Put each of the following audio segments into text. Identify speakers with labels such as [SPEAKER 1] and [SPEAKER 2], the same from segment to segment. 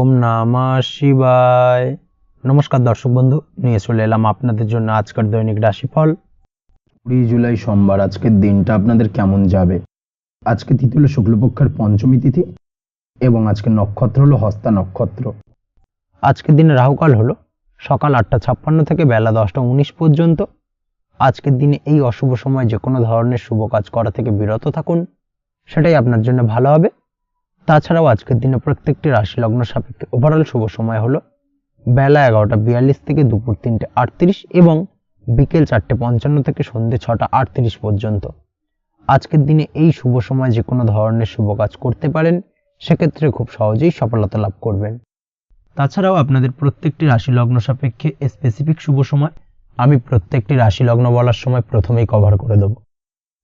[SPEAKER 1] ওম নমঃ শিবায়। নমস্কার দর্শক বন্ধু, নিয়ে চলে এলাম আপনাদের জন্য আজকের দৈনিক রাশিফল 20 জুলাই সোমবার। আজকের দিনটা আপনাদের কেমন যাবে? আজকে তিথি হলো শুক্লপক্ষের পঞ্চমী তিথি এবং আজকের নক্ষত্র হলো হস্তা নক্ষত্র। আজকের দিনে রাহুকাল হলো সকাল 8:56 থেকে বেলা 10:19 পর্যন্ত। আজকের দিনে এই অশুভ সময় যে কোনো ধরনের শুভ কাজ করা থেকে বিরত থাকুন, সেটাই আপনার জন্য ভালো হবে। তাছাড়াও আজকের দিনে প্রত্যেকটি রাশি লগ্ন সাপেক্ষে ওভারঅল শুভ সময় হলো বেলা 11:42 থেকে দুপুর 3:38 এবং বিকেল 4:55 থেকে সন্ধ্যে 6:38 পর্যন্ত। আজকের দিনে এই শুভ সময় যে কোনো ধরনের শুভ কাজ করতে পারেন, সেক্ষেত্রে খুব সহজেই সফলতা লাভ করবেন। তাছাড়াও আপনাদের প্রত্যেকটি রাশি লগ্ন সাপেক্ষে স্পেসিফিক শুভ সময় আমি প্রত্যেকটি রাশি লগ্ন বলার সময় প্রথমেই কভার করে দেব।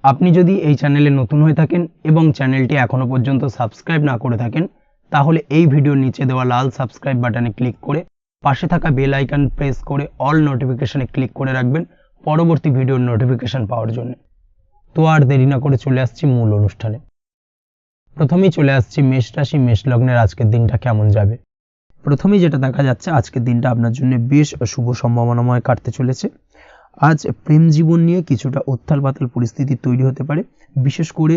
[SPEAKER 1] আপনি যদি এই চ্যানেলে নতুন হয়ে থাকেন এবং চ্যানেলটি এখনো পর্যন্ত সাবস্ক্রাইব না করে থাকেন, তাহলে এই ভিডিওর নিচে দেওয়া লাল সাবস্ক্রাইব বাটনে ক্লিক করে পাশে থাকা বেল আইকন প্রেস করে অল নোটিফিকেশনে ক্লিক করে রাখবেন পরবর্তী ভিডিওর নোটিফিকেশন পাওয়ার জন্য। তো আর দেরি না করে চলে আসছি মূল অনুষ্ঠানে। প্রথমেই চলে আসছি মেষ রাশি, মেষ লগ্নের আজকের দিনটা কেমন যাবে। প্রথমেই যেটা দেখা যাচ্ছে, আজকের দিনটা আপনার জন্য বেশ শুভ সম্ভাবনাময় কাটতে চলেছে। আজ প্রেম জীবন নিয়ে কিছুটা উত্থাল পাতাল পরিস্থিতি তৈরি হতে পারে। বিশেষ করে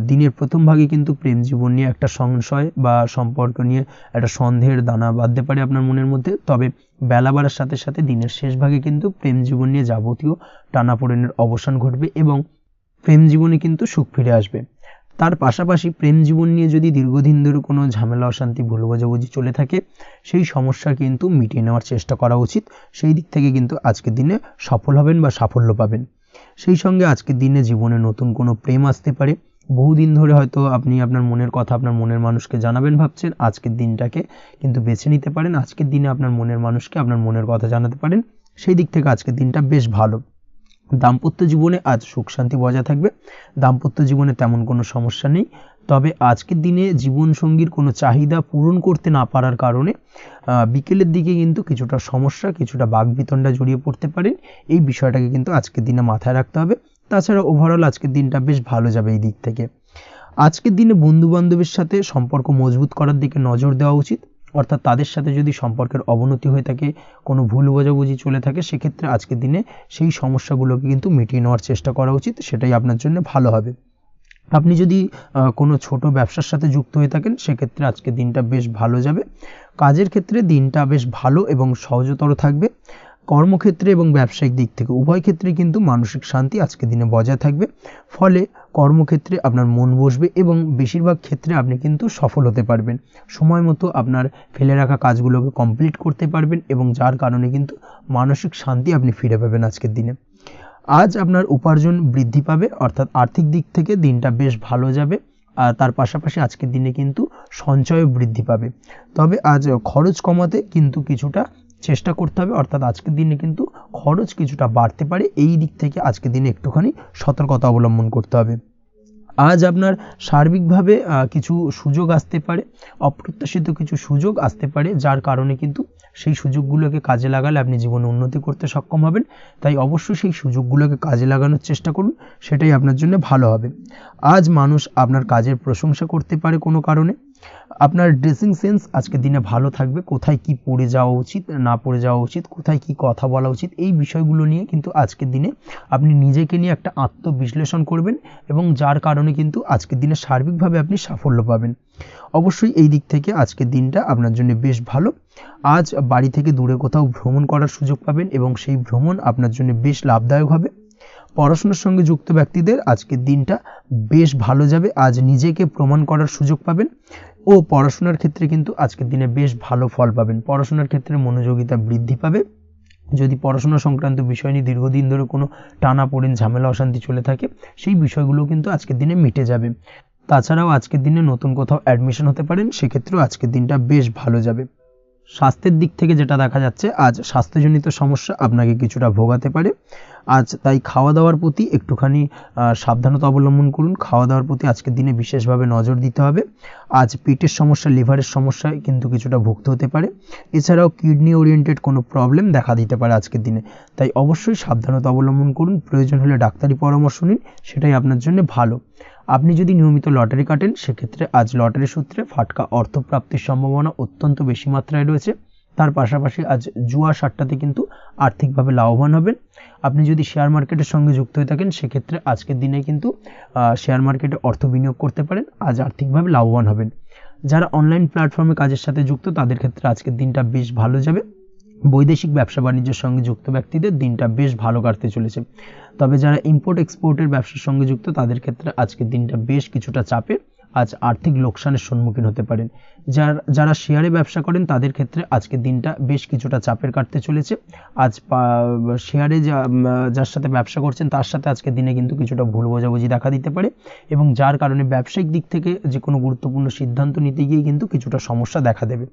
[SPEAKER 1] দিনের প্রথম ভাগে কিন্তু প্রেম জীবন নিয়ে একটা সংশয় বা সম্পর্ক নিয়ে একটা সন্দেহের দানা বাঁধতে পারে আপনার মনের মধ্যে। তবে বেলা বাড়ার সাথে সাথে দিনের শেষ ভাগে কিন্তু প্রেম জীবন নিয়ে যাবতীয় টানাপোড়েনের অবসান ঘটবে এবং প্রেম জীবনে কিন্তু সুখ ফিরে আসবে। তার পাশাপাশি প্রেম জীবন নিয়ে যদি দীর্ঘদিন ধরে কোনো ঝামেলা অশান্তি ভুল বোঝাবুঝি চলে থাকে, সেই সমস্যা কিন্তু মিটিয়ে নেওয়ার চেষ্টা করা উচিত। সেই দিক থেকে কিন্তু আজকের দিনে সফল হবেন বা সাফল্য পাবেন। সেই সঙ্গে আজকের দিনে জীবনে নতুন কোনো প্রেম আসতে পারে। বহুদিন ধরে হয়তো আপনি আপনার মনের কথা আপনার মনের মানুষকে জানাবেন ভাবছেন, আজকের দিনটাকে কিন্তু বেছে নিতে পারেন। আজকের দিনে আপনার মনের মানুষকে আপনার মনের কথা জানাতে পারেন। সেই দিক থেকে আজকের দিনটা বেশ ভালো। দাম্পত্য জীবনে আজ সুখ শান্তি বজায় থাকবে। দাম্পত্য জীবনে তেমন কোনো সমস্যা নেই। তবে আজকের দিনে জীবনসঙ্গীর কোনো চাহিদা পূরণ করতে না পারার কারণে বিকেলের দিকে কিন্তু কিছুটা সমস্যা, কিছুটা বাকবিতণ্ডা জড়িয়ে পড়তে পারেন। এই বিষয়টাকে কিন্তু আজকের দিনে মাথায় রাখতে হবে। তাছাড়া ওভারঅল আজকের দিনটা বেশ ভালো যাবে এই দিক থেকে। আজকের দিনে বন্ধু বান্ধবের সাথে সম্পর্ক মজবুত করার দিকে নজর দেওয়া উচিত। অর্থাৎ তাদের সাথে যদি সম্পর্কের অবনতি হয়ে থাকে, কোনো ভুল বোঝাবুঝি চলে থাকে, সেক্ষেত্রে আজকের দিনে সেই সমস্যাগুলোকে কিন্তু মিটিয়ে নেওয়ার চেষ্টা করা উচিত। সেটাই আপনার জন্য ভালো হবে। আপনি যদি কোনো ছোট ব্যবসার সাথে যুক্ত হয়ে থাকেন, সেক্ষেত্রে আজকের দিনটা বেশ ভালো যাবে। কাজের ক্ষেত্রে দিনটা বেশ ভালো এবং সহজতর থাকবে। কর্মক্ষেত্রে এবং ব্যবসায়িক দিক থেকে উভয় ক্ষেত্রে কিন্তু মানসিক শান্তি আজকের দিনে বজায় থাকবে। ফলে কর্মক্ষেত্রে আপনার মন বসবে এবং বেশিরভাগ ক্ষেত্রে আপনি কিন্তু সফল হতে পারবেন। সময় মতো আপনার ফেলে রাখা কাজগুলোকে কমপ্লিট করতে পারবেন এবং যার কারণে কিন্তু মানসিক শান্তি আপনি ফিরে পাবেন আজকের দিনে। আজ আপনার উপার্জন বৃদ্ধি পাবে, অর্থাৎ আর্থিক দিক থেকে দিনটা বেশ ভালো যাবে। আর তার পাশাপাশি আজকের দিনে কিন্তু সঞ্চয় বৃদ্ধি পাবে। তবে আজ খরচ কমাতে কিন্তু কিছুটা চেষ্টা করতে হবে, অর্থাৎ আজকের দিনে কিন্তু খরচ কিছুটা বাড়তে পারে। এই দিক থেকে আজকের দিনে একটুখানি সতর্কতা অবলম্বন করতে হবে। আজ আপনার সার্বিকভাবে কিছু সুযোগ আসতে পারে, অপ্রত্যাশিত কিছু সুযোগ আসতে পারে, যার কারণে কিন্তু সেই সুযোগগুলোকে কাজে লাগালে আপনি জীবনে উন্নতি করতে সক্ষম হবেন। তাই অবশ্যই সেই সুযোগগুলোকে কাজে লাগানোর চেষ্টা করুন, সেটাই আপনার জন্য ভালো হবে। আজ মানুষ আপনার কাজের প্রশংসা করতে পারে কোনো কারণে। আপনার ড্রেসিং সেন্স আজকের দিনে ভালো থাকবে। কোথায় কি পরে যাওয়া উচিত, না পরে যাওয়া উচিত, কোথায় কি কথা বলা উচিত, এই বিষয়গুলো নিয়ে কিন্তু আজকের দিনে আপনি নিজেকে নিয়ে একটা আত্মবিশ্লেষণ করবেন এবং যার কারণে কিন্তু আজকের দিনে সার্বিকভাবে আপনি সাফল্য পাবেন। অবশ্যই এই দিক থেকে আজকের দিনটা আপনার জন্য বেশ ভালো। আজ বাড়ি থেকে দূরে কোথাও ভ্রমণ করার সুযোগ পাবেন এবং সেই ভ্রমণ আপনার জন্য বেশ লাভদায়ক হবে। পড়াশোনার সঙ্গে যুক্ত ব্যক্তিদের আজকের দিনটা বেশ ভালো যাবে। আজ নিজেকে প্রমাণ করার সুযোগ পাবেন ও পড়াশোনার ক্ষেত্রে কিন্তু আজকের দিনে বেশ ভালো ফল পাবেন। পড়াশোনার ক্ষেত্রে মনোযোগিতা বৃদ্ধি পাবে। যদি পড়াশোনা সংক্রান্ত বিষয় নিয়ে দীর্ঘদিন ধরে কোনো টানাপোড়েন ঝামেলা অশান্তি চলে থাকে, সেই বিষয়গুলো কিন্তু আজকের দিনে মিটে যাবে। তাছাড়াও আজকের দিনে নতুন কোথাও অ্যাডমিশন হতে পারেন, সেক্ষেত্রেও আজকের দিনটা বেশ ভালো যাবে। স্বাস্থ্যের দিক থেকে যেটা দেখা যাচ্ছে, আজ স্বাস্থ্যজনিত সমস্যা আপনাকে কিছুটা ভোগাতে পারে। আজ তাই খাওয়া দাওয়ার প্রতি একটুখানি সাবধানতা অবলম্বন করুন। খাওয়া দাওয়ার প্রতি আজকের দিনে বিশেষভাবে নজর দিতে হবে। আজ পেটের সমস্যা, লিভারের সমস্যায় কিন্তু কিছুটা ভুগতে হতে পারে। এছাড়াও কিডনি ওরিয়েন্টেড কোনো প্রবলেম দেখা দিতে পারে আজকের দিনে। তাই অবশ্যই সাবধানতা অবলম্বন করুন। প্রয়োজন হলে ডাক্তারি পরামর্শ নিন, সেটাই আপনার জন্য ভালো। আপনি যদি নিয়মিত লটারি কাটেন সেক্ষেত্রে আজ লটারি সূত্রে ফাটকা অর্থপ্রাপ্তির সম্ভাবনা অত্যন্ত বেশি মাত্রায় রয়েছে। তার পাশাপাশি আজ জুয়া সাট্টাতে কিন্তু আর্থিকভাবে লাভবান হবেন। আপনি যদি শেয়ার মার্কেটের সঙ্গে যুক্ত হয়ে থাকেন সেক্ষেত্রে আজকের দিনে কিন্তু শেয়ার মার্কেটে অর্থ বিনিয়োগ করতে পারেন, আজ আর্থিকভাবে লাভবান হবেন। যারা অনলাইন প্ল্যাটফর্মে কাজের সাথে যুক্ত তাদের ক্ষেত্রে আজকের দিনটা বেশ ভালো যাবে। বৈদেশিক ব্যবসা বাণিজ্যের সঙ্গে যুক্ত ব্যক্তিদের দিনটা বেশ ভালো কাটতে চলেছে। তবে যারা ইম্পোর্ট এক্সপোর্টের ব্যবসার সঙ্গে যুক্ত তাদের ক্ষেত্রে আজকের দিনটা বেশ কিছুটা চাপের, আজ আর্থিক লোকসানের সম্মুখীন হতে পারেন। যারা শেয়ারে ব্যবসা করেন তাদের ক্ষেত্রে আজকের দিনটা বেশ কিছুটা চাপের কাটতে চলেছে। আজ শেয়ারে যার সাথে ব্যবসা করছেন তার সাথে আজকের দিনে কিন্তু কিছুটা ভুল বোঝাবুঝি দেখা দিতে পারে এবং যার কারণে ব্যবসায়িক দিক থেকে যে কোনো গুরুত্বপূর্ণ সিদ্ধান্ত নিতে গিয়ে কিন্তু কিছুটা সমস্যা দেখা দেবে।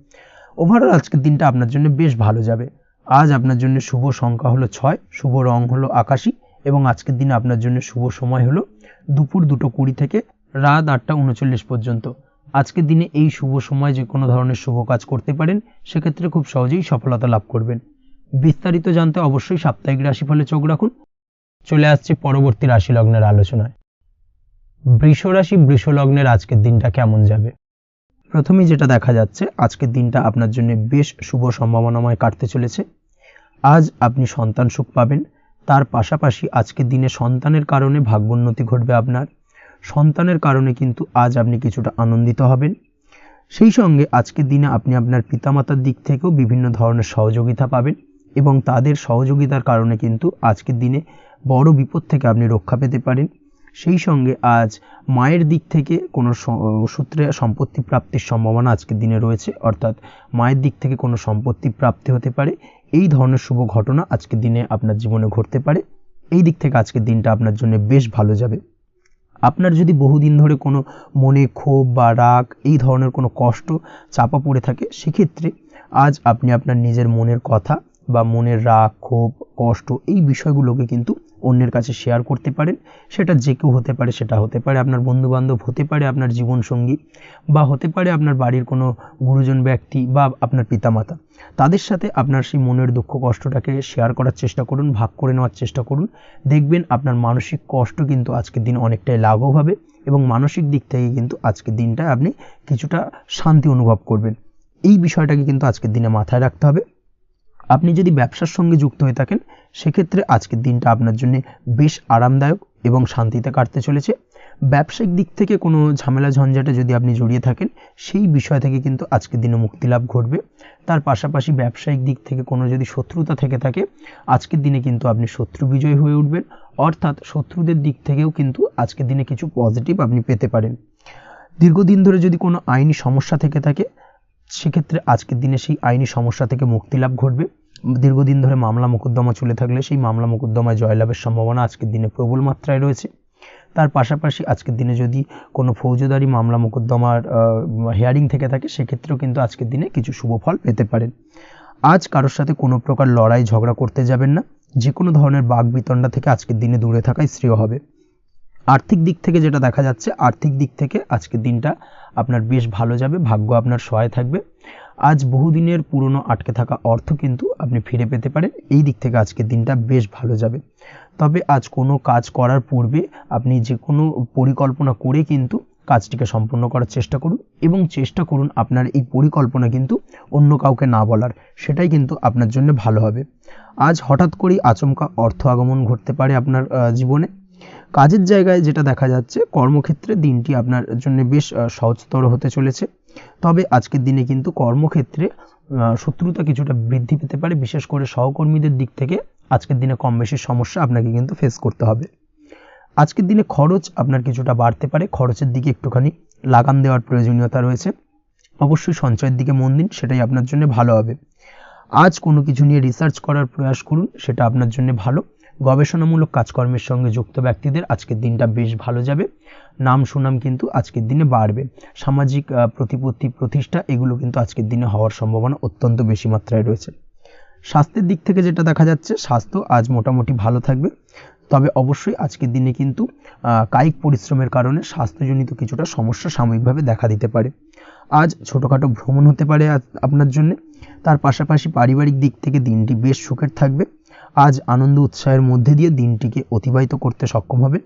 [SPEAKER 1] ওভারঅল আজকের দিনটা আপনার জন্য বেশ ভালো যাবে। আজ আপনার জন্য শুভ সংখ্যা হলো 6, শুভ রং হলো আকাশী এবং আজকের দিনে আপনার জন্য শুভ সময় হলো দুপুর 2:20 থেকে রাত 8:39 পর্যন্ত। আজকের দিনে এই শুভ সময় যে কোনো ধরনের শুভ কাজ করতে পারেন, সেক্ষেত্রে খুব সহজেই সফলতা লাভ করবেন। বিস্তারিত জানতে অবশ্যই সাপ্তাহিক রাশিফলে চোখ রাখুন। চলে আসছে পরবর্তী রাশি লগ্নের আলোচনায়। বৃষ রাশি বৃষ লগ্নের আজকের দিনটা কেমন যাবে? প্রথমেই যেটা দেখা যাচ্ছে আজকের দিনটা আপনার জন্য বেশ শুভ সম্ভাবনাময় কাটতে চলেছে। আজ আপনি সন্তান সুখ পাবেন। তার পাশাপাশি আজকের দিনে সন্তানের কারণে ভাগ্যোন্নতি ঘটবে আপনার। সন্তানের কারণে কিন্তু আজ আপনি কিছুটা আনন্দিত হবেন। সেই সঙ্গে আজকের দিনে আপনি আপনার পিতামাতার দিক থেকেও বিভিন্ন ধরনের সহযোগিতা পাবেন এবং তাদের সহযোগিতার কারণে কিন্তু আজকের দিনে বড় বিপদ থেকে আপনি রক্ষা পেতে পারেন। সেই সঙ্গে আজ মায়ের দিক থেকে কোনো সূত্রে সম্পত্তি প্রাপ্তির সম্ভাবনা আজকের দিনে রয়েছে, অর্থাৎ মায়ের দিক থেকে কোনো সম্পত্তি প্রাপ্তি হতে পারে। এই ধরনের শুভ ঘটনা আজকের দিনে আপনার জীবনে ঘটতে পারে। এই দিক থেকে আজকের দিনটা আপনার জন্য বেশ ভালো যাবে। আপনার যদি বহুদিন ধরে কোনো মনে ক্ষোভ বা রাগ এই ধরনের কোনো কষ্ট চাপা পড়ে থাকে, সেক্ষেত্রে আজ আপনি আপনার নিজের মনের কথা বা মনের রাগ ক্ষোভ কষ্ট এই বিষয়গুলোকে কিন্তু অন্যের কাছে শেয়ার করতে পারেন। সেটা যে কেউ হতে পারে, সেটা হতে পারে আপনার বন্ধুবান্ধব, হতে পারে আপনার জীবনসঙ্গী, বা হতে পারে আপনার বাড়ির কোনো গুরুজন ব্যক্তি বা আপনার পিতামাতা। তাদের সাথে আপনার সেই মনের দুঃখ কষ্টটাকে শেয়ার করার চেষ্টা করুন, ভাগ করে নেওয়ার চেষ্টা করুন। দেখবেন আপনার মানসিক কষ্ট কিন্তু আজকের দিন অনেকটাই লাঘব হবে এবং মানসিক দিক থেকে কিন্তু আজকের দিনটা আপনি কিছুটা শান্তি অনুভব করবেন। এই বিষয়টাকে কিন্তু আজকের দিনে মাথায় রাখতে হবে। আপনি যদি ব্যবসার সঙ্গে যুক্ত হয়ে থাকেন সেক্ষেত্রে আজকের দিনটা আপনার জন্য বেশ আরামদায়ক এবং শান্তিতে কাটতে চলেছে। ব্যবসায়িক দিক থেকে কোনো ঝামেলা ঝঞ্ঝাটে যদি আপনি জড়িয়ে থাকেন সেই বিষয় থেকে কিন্তু আজকের দিনে মুক্তি লাভ ঘটবে। তার পাশাপাশি ব্যবসায়িক দিক থেকে কোনো যদি শত্রুতা থেকে থাকে আজকের দিনে কিন্তু আপনি শত্রু বিজয় হয়ে উঠবেন, অর্থাৎ শত্রুদের দিক থেকেও কিন্তু আজকের দিনে কিছু পজিটিভ আপনি পেতে পারেন। দীর্ঘদিন ধরে যদি কোনো আইনি সমস্যা থেকে থাকে সেক্ষেত্রে আজকের দিনে সেই আইনি সমস্যা থেকে মুক্তি লাভ ঘটবে। দীর্ঘদিন ধরে মামলা মোকদ্দমা চলে থাকলে সেই মামলা মোকদ্দমায় জয়লাভের সম্ভাবনা আজকের দিনে প্রবল মাত্রায় রয়েছে। তার পাশাপাশি আজকের দিনে যদি কোনো ফৌজদারি মামলা মোকদ্দমার হিয়ারিং থেকে থাকে সেক্ষেত্রেও কিন্তু আজকের দিনে কিছু শুভ ফল পেতে পারেন। আজ কারোর সাথে কোনো প্রকার লড়াই ঝগড়া করতে যাবেন না। যে কোনো ধরনের বাক বিতণ্ডা থেকে আজকের দিনে দূরে থাকাই শ্রেয় হবে। আর্থিক দিক থেকে যেটা দেখা যাচ্ছে, আর্থিক দিক থেকে আজকের দিনটা আপনার বেশ ভালো যাবে, ভাগ্য আপনার সহায় থাকবে। আজ বহুদিনের পুরনো আটকে থাকা অর্থ কিন্তু আপনি ফিরে পেতে পারেন। এই দিক থেকে আজকের দিনটা বেশ ভালো যাবে। তবে আজ কোনো কাজ করার পূর্বে আপনি যে কোনো পরিকল্পনা করে কিন্তু কাজটিকে সম্পন্ন করার চেষ্টা করুন এবং চেষ্টা করুন আপনার এই পরিকল্পনা কিন্তু অন্য কাউকে না বলার, সেটাই কিন্তু আপনার জন্য ভালো হবে। আজ হঠাৎ করেই আচমকা অর্থ আগমন ঘটতে পারে আপনার জীবনে। কাজের জায়গায় যেটা দেখা যাচ্ছে, কর্মক্ষেত্রে দিনটি আপনার জন্য বেশ সহজতর হতে চলেছে। তবে আজকের দিনে কিন্তু কর্মক্ষেত্রে শত্রুতা কিছুটা বৃদ্ধি পেতে পারে, বিশেষ করে সহকর্মীদের দিক থেকে আজকের দিনে কম বেশি সমস্যা আপনাকে কিন্তু ফেস করতে হবে। আজকের দিনে খরচ আপনার কিছুটা বাড়তে পারে, খরচের দিকে একটুখানি লাগাম দেওয়ার প্রয়োজনীয়তা রয়েছে। অবশ্যই সঞ্চয়ের দিকে মন দিন, সেটাই আপনার জন্য ভালো হবে। আজ কোনো কিছু নিয়ে রিসার্চ করার প্রয়াস করুন, সেটা আপনার জন্য ভালো। গবেষণামূলক কাজকর্মের সঙ্গে যুক্ত ব্যক্তিদের আজকের দিনটা বেশ ভালো যাবে। নাম সুনাম কিন্তু আজকের দিনে বাড়বে। সামাজিক প্রতিপত্তি প্রতিষ্ঠা এগুলো কিন্তু আজকের দিনে হওয়ার সম্ভাবনা অত্যন্ত বেশি মাত্রায় রয়েছে। স্বাস্থ্যের দিক থেকে যেটা দেখা যাচ্ছে, স্বাস্থ্য আজ মোটামুটি ভালো থাকবে। তবে অবশ্যই আজকের দিনে কিন্তু কায়িক পরিশ্রমের কারণে স্বাস্থ্যজনিত কিছুটা সমস্যা সাময়িকভাবে দেখা দিতে পারে। আজ ছোটোখাটো ভ্রমণ হতে পারে আপনার জন্য। তার পাশাপাশি পারিবারিক দিক থেকে দিনটি বেশ সুখের থাকবে। আজ আনন্দ উৎসাহের মধ্যে দিয়ে দিনটিকে অতিবাহিত করতে সক্ষম হবে।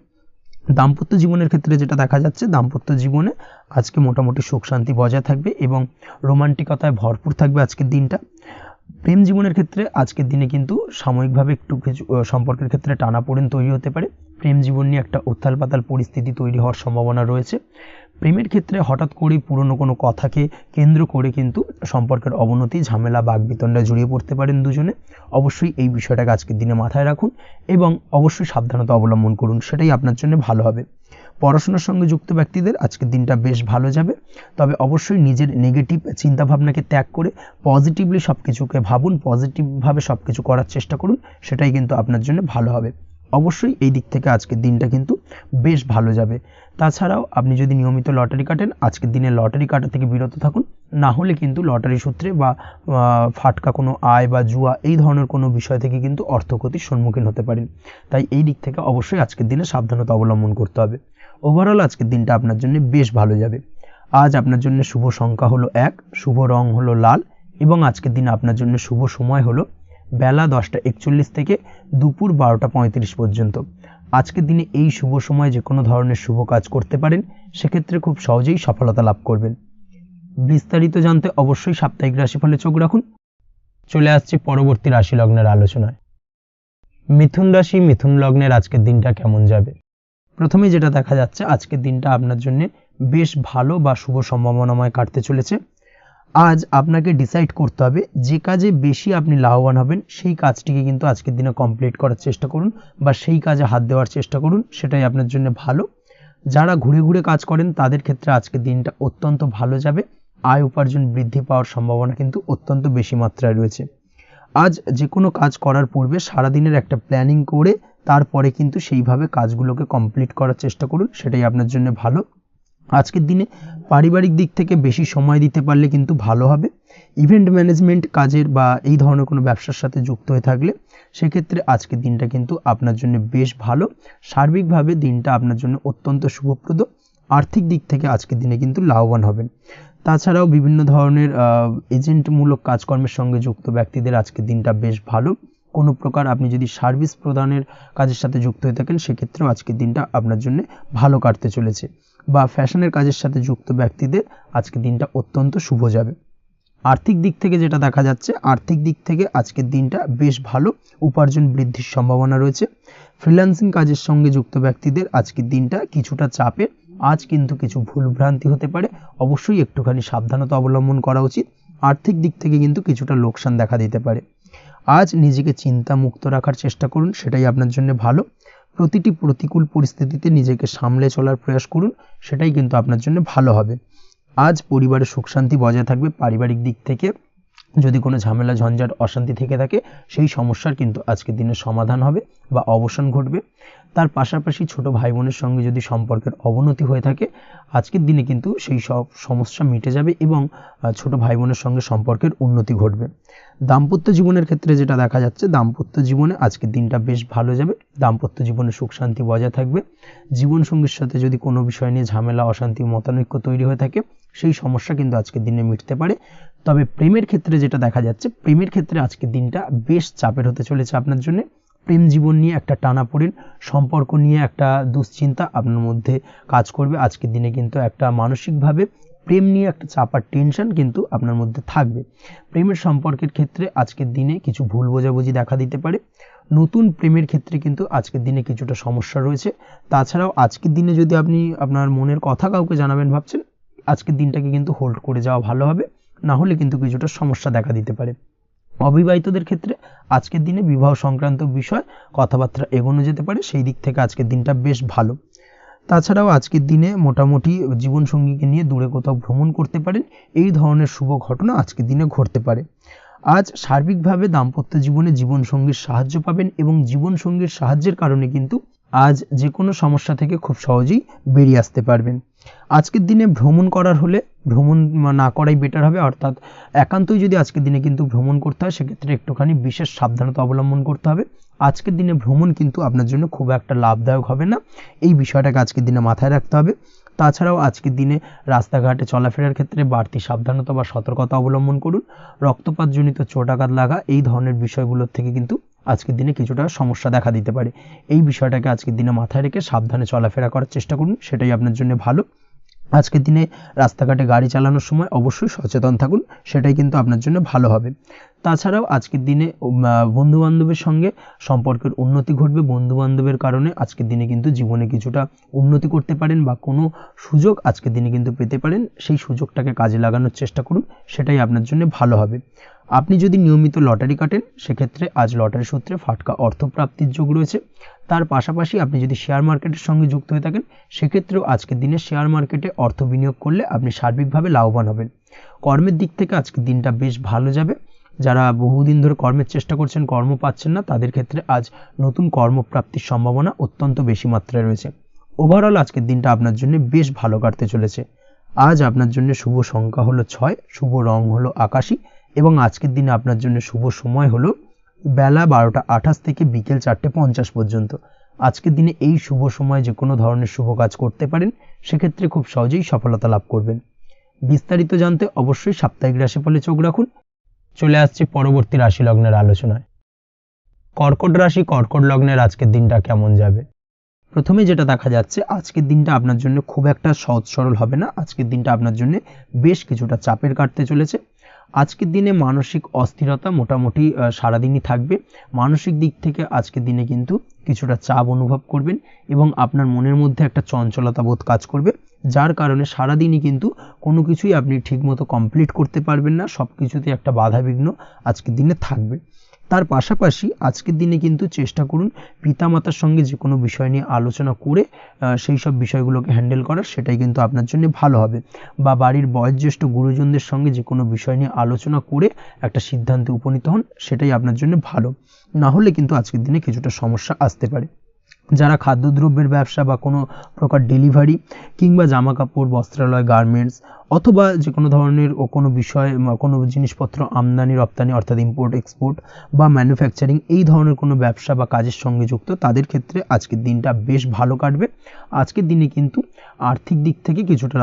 [SPEAKER 1] দাম্পত্য জীবনের ক্ষেত্রে যেটা দেখা যাচ্ছে, দাম্পত্য জীবনে আজকে মোটামুটি সুখ শান্তি বজায় থাকবে এবং রোমান্টিকতায় ভরপুর থাকবে আজকের দিনটা। প্রেম জীবনের ক্ষেত্রে আজকের দিনে কিন্তু সাময়িকভাবে একটু কিছু সম্পর্কের ক্ষেত্রে টানাপোড়েন তৈরি হতে পারে। প্রেম জীবন নিয়ে একটা উত্থাল পাতাল পরিস্থিতি তৈরি হওয়ার সম্ভাবনা রয়েছে। প্রেমের ক্ষেত্রে হঠাৎ করেই পুরনো কোনো কথাকে কেন্দ্র করে কিন্তু সম্পর্কের অবনতি, ঝামেলা, বাগবিতণ্ডায় জড়িয়ে পড়তে পারেন দুজনে। অবশ্যই এই বিষয়টাকে আজকের দিনে মাথায় রাখুন এবং অবশ্যই সাবধানতা অবলম্বন করুন, সেটাই আপনার জন্য ভালো হবে। পড়াশোনার সঙ্গে যুক্ত ব্যক্তিদের আজকের দিনটা বেশ ভালো যাবে, তবে অবশ্যই নিজের নেগেটিভ চিন্তাভাবনাকে ত্যাগ করে পজিটিভলি সব কিছুকে ভাবুন, পজিটিভভাবে সব কিছু করার চেষ্টা করুন, সেটাই কিন্তু আপনার জন্য ভালো হবে। অবশ্যই এই দিক থেকে আজকের দিনটা কিন্তু বেশ ভালো যাবে। তাছাড়াও আপনি যদি নিয়মিত লটারি কাটেন, আজকের দিনে লটারি কাটা থেকে বিরত থাকুন, না হলে কিন্তু লটারি সূত্রে বা ফাটকা কোনো আয় বা জুয়া এই ধরনের কোনো বিষয় থেকে কিন্তু অর্থক্ষতির সম্মুখীন হতে পারেন। তাই এই দিক থেকে অবশ্যই আজকের দিনে সাবধানতা অবলম্বন করতে হবে। ওভারঅল আজকের দিনটা আপনার জন্য বেশ ভালো যাবে। আজ আপনার জন্য শুভ সংখ্যা হলো 1, শুভ রং হলো লাল এবং আজকের দিনে আপনার জন্য শুভ সময় হলো বেলা 10:41 থেকে দুপুর 12:35 পর্যন্ত। আজকের দিনে এই শুভ সময় যে কোনো ধরনের শুভ কাজ করতে পারেন, সেক্ষেত্রে খুব সহজেই সফলতা লাভ করবেন। বিস্তারিত জানতে অবশ্যই সাপ্তাহিক রাশিফলে চোখ রাখুন। চলে আসছে পরবর্তী রাশি লগ্নের আলোচনায়। মিথুন রাশি, মিথুন লগ্নের আজকের দিনটা কেমন যাবে? প্রথমে যেটা দেখা যাচ্ছে, আজকের দিনটা আপনার জন্য বেশ ভালো বা শুভ সম্ভাবনাময় কাটতে চলেছে। আজ আপনাকে ডিসাইড করতে হবে যে কাজে বেশি আপনি লাভবান হবেন, সেই কাজটিকে কিন্তু আজকের দিনে কমপ্লিট করার চেষ্টা করুন বা সেই কাজে হাত দেওয়ার চেষ্টা করুন, সেটাই আপনার জন্য ভালো। যারা ঘুরে ঘুরে কাজ করেন তাদের ক্ষেত্রে আজকের দিনটা অত্যন্ত ভালো যাবে। আয় উপার্জন বৃদ্ধি পাওয়ার সম্ভাবনা কিন্তু অত্যন্ত বেশি মাত্রায় রয়েছে। আজ যে কোনো কাজ করার পূর্বে সারাদিনের একটা প্ল্যানিং করে তারপরে কিন্তু সেইভাবে কাজগুলোকে কমপ্লিট করার চেষ্টা করুন, সেটাই আপনার জন্য ভালো। আজকের দিনে পারিবারিক দিক থেকে বেশি সময় দিতে পারলে কিন্তু ভালো হবে। ইভেন্ট ম্যানেজমেন্ট কাজের বা এই ধরনের কোনো ব্যবসার সাথে যুক্ত হয়ে থাকলে সেক্ষেত্রে আজকের দিনটা কিন্তু আপনার জন্য বেশ ভালো। সার্বিকভাবে দিনটা আপনার জন্য অত্যন্ত শুভপ্রদ। আর্থিক দিক থেকে আজকের দিনে কিন্তু লাভবান হবেন। তাছাড়াও বিভিন্ন ধরনের এজেন্টমূলক কাজকর্মের সঙ্গে যুক্ত ব্যক্তিদের আজকের দিনটা বেশ ভালো। কোনো প্রকার আপনি যদি সার্ভিস প্রদানের কাজের সাথে যুক্ত হয়ে থাকেন, সেক্ষেত্রেও আজকের দিনটা আপনার জন্য ভালো কাটতে চলেছে। বা ফ্যাশনের কাজের সাথে যুক্ত ব্যক্তিদের আজকের দিনটা অত্যন্ত শুভ যাবে। আর্থিক দিক থেকে যেটা দেখা যাচ্ছে, আর্থিক দিক থেকে আজকের দিনটা বেশ ভালো, উপার্জন বৃদ্ধির সম্ভাবনা রয়েছে। ফ্রিল্যান্সিং কাজের সঙ্গে যুক্ত ব্যক্তিদের আজকের দিনটা কিছুটা চাপের। আজ কিন্তু কিছু ভুলভ্রান্তি হতে পারে, অবশ্যই একটুখানি সাবধানতা অবলম্বন করা উচিত। আর্থিক দিক থেকে কিন্তু কিছুটা লোকসান দেখা দিতে পারে। আজ নিজেকে চিন্তা মুক্ত রাখার চেষ্টা করুন, সেটাই আপনার জন্য ভালো। প্রতিটি প্রতিকূল পরিস্থিতিতে নিজেকে সামলে চলার প্রয়াস করুন, সেটাই কিন্তু আপনার জন্য ভালো হবে। আজ পরিবারের সুখ শান্তি বজায় থাকবে। পারিবারিক দিক থেকে যদি কোনো ঝামেলা, ঝঞ্ঝাট, অশান্তি থেকে থাকে, সেই সমস্যার কিন্তু আজকের দিনে সমাধান হবে বা অবসান ঘটবে। তার পাশাপাশি ছোট ভাই বোনের সঙ্গে যদি সম্পর্কের অবনতি হয়ে থাকে, আজকের দিনে কিন্তু সেই সব সমস্যা মিটে যাবে এবং ছোট ভাই বোনের সঙ্গে সম্পর্কের উন্নতি ঘটবে। দাম্পত্য জীবনের ক্ষেত্রে যেটা দেখা যাচ্ছে, দাম্পত্য জীবনে আজকের দিনটা বেশ ভালো যাবে। দাম্পত্য জীবনে সুখ শান্তি বজায় থাকবে। জীবনসঙ্গীর সাথে যদি কোনো বিষয় নিয়ে ঝামেলা, অশান্তি, মতানৈক্য তৈরি হয়ে থাকে, সেই সমস্যা কিন্তু আজকের দিনে মিটতে পারে। তবে প্রেমের ক্ষেত্রে যেটা দেখা যাচ্ছে, প্রেমের ক্ষেত্রে আজকের দিনটা বেশ চাপের হতে চলেছে আপনার জন্য। প্রেম জীবন নিয়ে একটা টানাপোড়েন, সম্পর্ক নিয়ে একটা দুশ্চিন্তা আপনার মধ্যে কাজ করবে। আজকের দিনে কিন্তু একটা মানসিকভাবে প্রেম নিয়ে একটা চাপার টেনশন কিন্তু আপনার মধ্যে থাকবে। প্রেমের সম্পর্কের ক্ষেত্রে আজকের দিনে কিছু ভুল বোঝাবুঝি দেখা দিতে পারে। নতুন প্রেমের ক্ষেত্রে কিন্তু আজকের দিনে কিছুটা সমস্যা রয়েছে। তাছাড়াও আজকের দিনে যদি আপনি আপনার মনের কথা কাউকে জানাবেন ভাবছেন, আজকের দিনটাকে কিন্তু হোল্ড করে যাওয়া ভালো হবে, না হলে কিন্তু কিছুটা সমস্যা দেখা দিতে পারে। অবিবাহিতদের ক্ষেত্রে আজকের দিনে বিবাহ সংক্রান্ত বিষয় কথাবার্তা এগোনো যেতে পারে, সেই দিক থেকে আজকের দিনটা বেশ ভালো। তাছাড়াও আজকের দিনে মোটামুটি জীবনসঙ্গীকে নিয়ে দূরে কোথাও ভ্রমণ করতে পারেন, এই ধরনের শুভ ঘটনা আজকের দিনে ঘটতে পারে। আজ সার্বিকভাবে দাম্পত্য জীবনে জীবনসঙ্গীর সাহায্য পাবেন এবং জীবনসঙ্গীর সাহায্যের কারণে কিন্তু আজ যে কোনো সমস্যা থেকে খুব সহজেই বেরিয়ে আসতে পারবেন। আজকের দিনে ভ্রমণ করার হলে ভ্রমণ না করাই বেটার হবে, অর্থাৎ একান্তই যদি আজকের দিনে কিন্তু ভ্রমণ করতে হয়, সেক্ষেত্রে একটুখানি বিশেষ সাবধানতা অবলম্বন করতে হবে। আজকের দিনে ভ্রমণ কিন্তু আপনার জন্য খুব একটা লাভদায়ক হবে না, এই বিষয়টাকে আজকের দিনে মাথায় রাখতে হবে। তাছাড়াও আজকের দিনে রাস্তাঘাটে চলাফেরার ক্ষেত্রে বাড়তি সাবধানতা বা সতর্কতা অবলম্বন করুন। রক্তপাতজনিত চোটাঘাত লাগা, এই ধরনের বিষয়গুলোর থেকে কিন্তু আজকের দিনে কিছুটা সমস্যা দেখা দিতে পারে। এই বিষয়টাকে আজকের দিনে মাথায় রেখে সাবধানে চলাফেরা করার চেষ্টা করুন, সেটাই আপনার জন্য ভালো। আজকের দিনে রাস্তাঘাটে গাড়ি চালানোর সময় অবশ্যই সচেতন থাকুন, সেটাই কিন্তু আপনার জন্য ভালো হবে। তাছাড়াও আজকের দিনে বন্ধুবান্ধবের সঙ্গে সম্পর্কের উন্নতি ঘটবে। বন্ধুবান্ধবের কারণে আজকের দিনে কিন্তু জীবনে কিছুটা উন্নতি করতে পারেন বা কোনো সুযোগ আজকের দিনে কিন্তু পেতে পারেন। সেই সুযোগটাকে কাজে লাগানোর চেষ্টা করুন, সেটাই আপনার জন্য ভালো হবে। আপনি যদি নিয়মিত লটারি কাটেন, সেক্ষেত্রে আজ লটারি সূত্রে ফাটকা অর্থপ্রাপ্তির যোগ রয়েছে। তার পাশাপাশি আপনি যদি শেয়ার মার্কেটের সঙ্গে যুক্ত হয়ে থাকেন, সেক্ষেত্রেও আজকের দিনে শেয়ার মার্কেটে অর্থ বিনিয়োগ করলে আপনি সার্বিকভাবে লাভবান হবেন। কর্মের দিক থেকে আজকের দিনটা বেশ ভালো যাবে। যারা বহুদিন ধরে কর্মের চেষ্টা করছেন, কর্ম পাচ্ছেন না, তাদের ক্ষেত্রে আজ নতুন কর্মপ্রাপ্তির সম্ভাবনা অত্যন্ত বেশি মাত্রায় রয়েছে। ওভারঅল আজকের দিনটা আপনার জন্য বেশ ভালো কাটতে চলেছে। আজ আপনার জন্য শুভ সংখ্যা হলো 6, শুভ রং হলো আকাশী এবং আজকের দিনে আপনার জন্য শুভ সময় হলো বেলা 12টা 28 থেকে বিকেল 4টে 50 পর্যন্ত। আজকের দিনে এই শুভ সময় যে কোনো ধরনের শুভ কাজ করতে পারেন, সেক্ষেত্রে খুব সহজেই সফলতা লাভ করবেন। বিস্তারিত জানতে অবশ্যই সাপ্তাহিক রাশিফলে চোখ রাখুন। চলে আসছে পরবর্তী রাশি লগ্নের আলোচনায়। কর্কট রাশি, কর্কট লগ্নের আজকের দিনটা কেমন যাবে? প্রথমে যেটা দেখা যাচ্ছে, আজকের দিনটা আপনার জন্য খুব একটা সহজ সরল হবে না। আজকের দিনটা আপনার জন্য বেশ কিছুটা চাপের কাটতে চলেছে। আজকের দিনে মানসিক অস্থিরতা মোটামুটি সারাদিনই থাকবে। মানসিক দিক থেকে আজকের দিনে কিন্তু কিছুটা চাপ অনুভব করবেন এবং আপনার মনের মধ্যে একটা চঞ্চলতা বোধ কাজ করবে, যার কারণে সারাদিনই কিন্তু কোনো কিছুই আপনি ঠিকমতো কমপ্লিট করতে পারবেন না। সব কিছুতে একটা বাধাবিঘ্ন আজকের দিনে থাকবে। তার পাশাপাশি আজকের দিনে কিন্তু চেষ্টা করুন পিতামাতার সঙ্গে যে কোনো বিষয় নিয়ে আলোচনা করে সেই সব বিষয়গুলোকে হ্যান্ডেল করার, সেটাই কিন্তু আপনার জন্য ভালো হবে। বা বাড়ির বয়োজ্যেষ্ঠ গুরুজনদের সঙ্গে যে কোনো বিষয় নিয়ে আলোচনা করে একটা সিদ্ধান্তে উপনীত হন, সেটাই আপনার জন্য ভালো। না হলে কিন্তু আজকের দিনে কিছুটা সমস্যা আসতে পারে। যারা খাদ্যদ্রব্যের ব্যবসা বা কোনো প্রকার ডেলিভারি কিংবা জামা কাপড়, বস্ত্রালয়, গার্মেন্টস অথবা যে কোনো ধরনের কোনো বিষয়, কোনো জিনিসপত্র আমদানি রপ্তানি অর্থাৎ ইম্পোর্ট এক্সপোর্ট বা ম্যানুফ্যাকচারিং, এই ধরনের কোনো ব্যবসা বা কাজের সঙ্গে যুক্ত, তাদের ক্ষেত্রে আজকের দিনটা বেশ ভালো কাটবে। আজকের দিনে কিন্তু আর্থিক দিক থেকে কিছুটা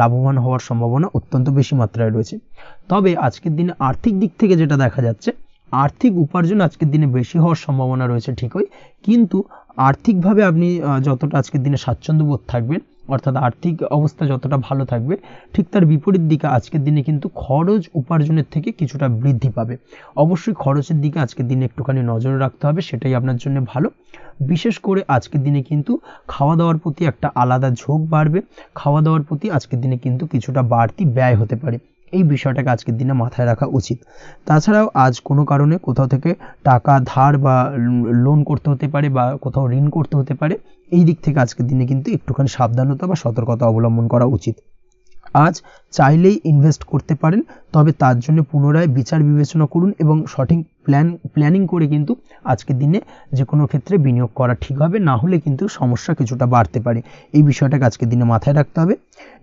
[SPEAKER 1] লাভবান হওয়ার সম্ভাবনা অত্যন্ত বেশি মাত্রায় রয়েছে। তবে আজকের দিনে আর্থিক দিক থেকে যেটা দেখা যাচ্ছে, আর্থিক উপার্জন আজকের দিনে বেশি হওয়ার সম্ভাবনা রয়েছে ঠিকই, কিন্তু আর্থিকভাবে আপনি যতটা আজকের দিনে স্বাচ্ছন্দ্য বোধ থাকবেন, অর্থাৎ আর্থিক অবস্থা যতটা ভালো থাকবে, ঠিক তার বিপরীত দিকে আজকের দিনে কিন্তু খরচ উপার্জনের থেকে কিছুটা বৃদ্ধি পাবে। অবশ্যই খরচের দিকে আজকের দিনে একটুখানি নজর রাখতে হবে, সেটাই আপনার জন্য ভালো। বিশেষ করে আজকের দিনে কিন্তু খাওয়া দাওয়ার প্রতি একটা আলাদা ঝোঁক বাড়বে। খাওয়া দাওয়ার প্রতি আজকের দিনে কিন্তু কিছুটা বাড়তি ব্যয় হতে পারে। এই বিষয়টাকে আজকের দিনে মাথায় রাখা উচিত। তাছাড়াও আজ কোনো কারণে কোথাও থেকে টাকা ধার বা লোন করতে হতে পারে বা কোথাও ঋণ করতে হতে পারে। এই দিক থেকে আজকের দিনে কিন্তু একটুখানি সাবধানতা বা সতর্কতা অবলম্বন করা উচিত। আজ চাইলেই ইনভেস্ট করতে পারেন, তবে তার জন্য পুনরায় বিচার বিবেচনা করুন এবং সঠিক প্ল্যানিং করে কিন্তু আজকের দিনে যে কোনো ক্ষেত্রে বিনিয়োগ করা ঠিক হবে। না হলে কিন্তু সমস্যা কিছুটা বাড়তে পারে। এই বিষয়টাকে আজকের দিনে মাথায় রাখতে হবে।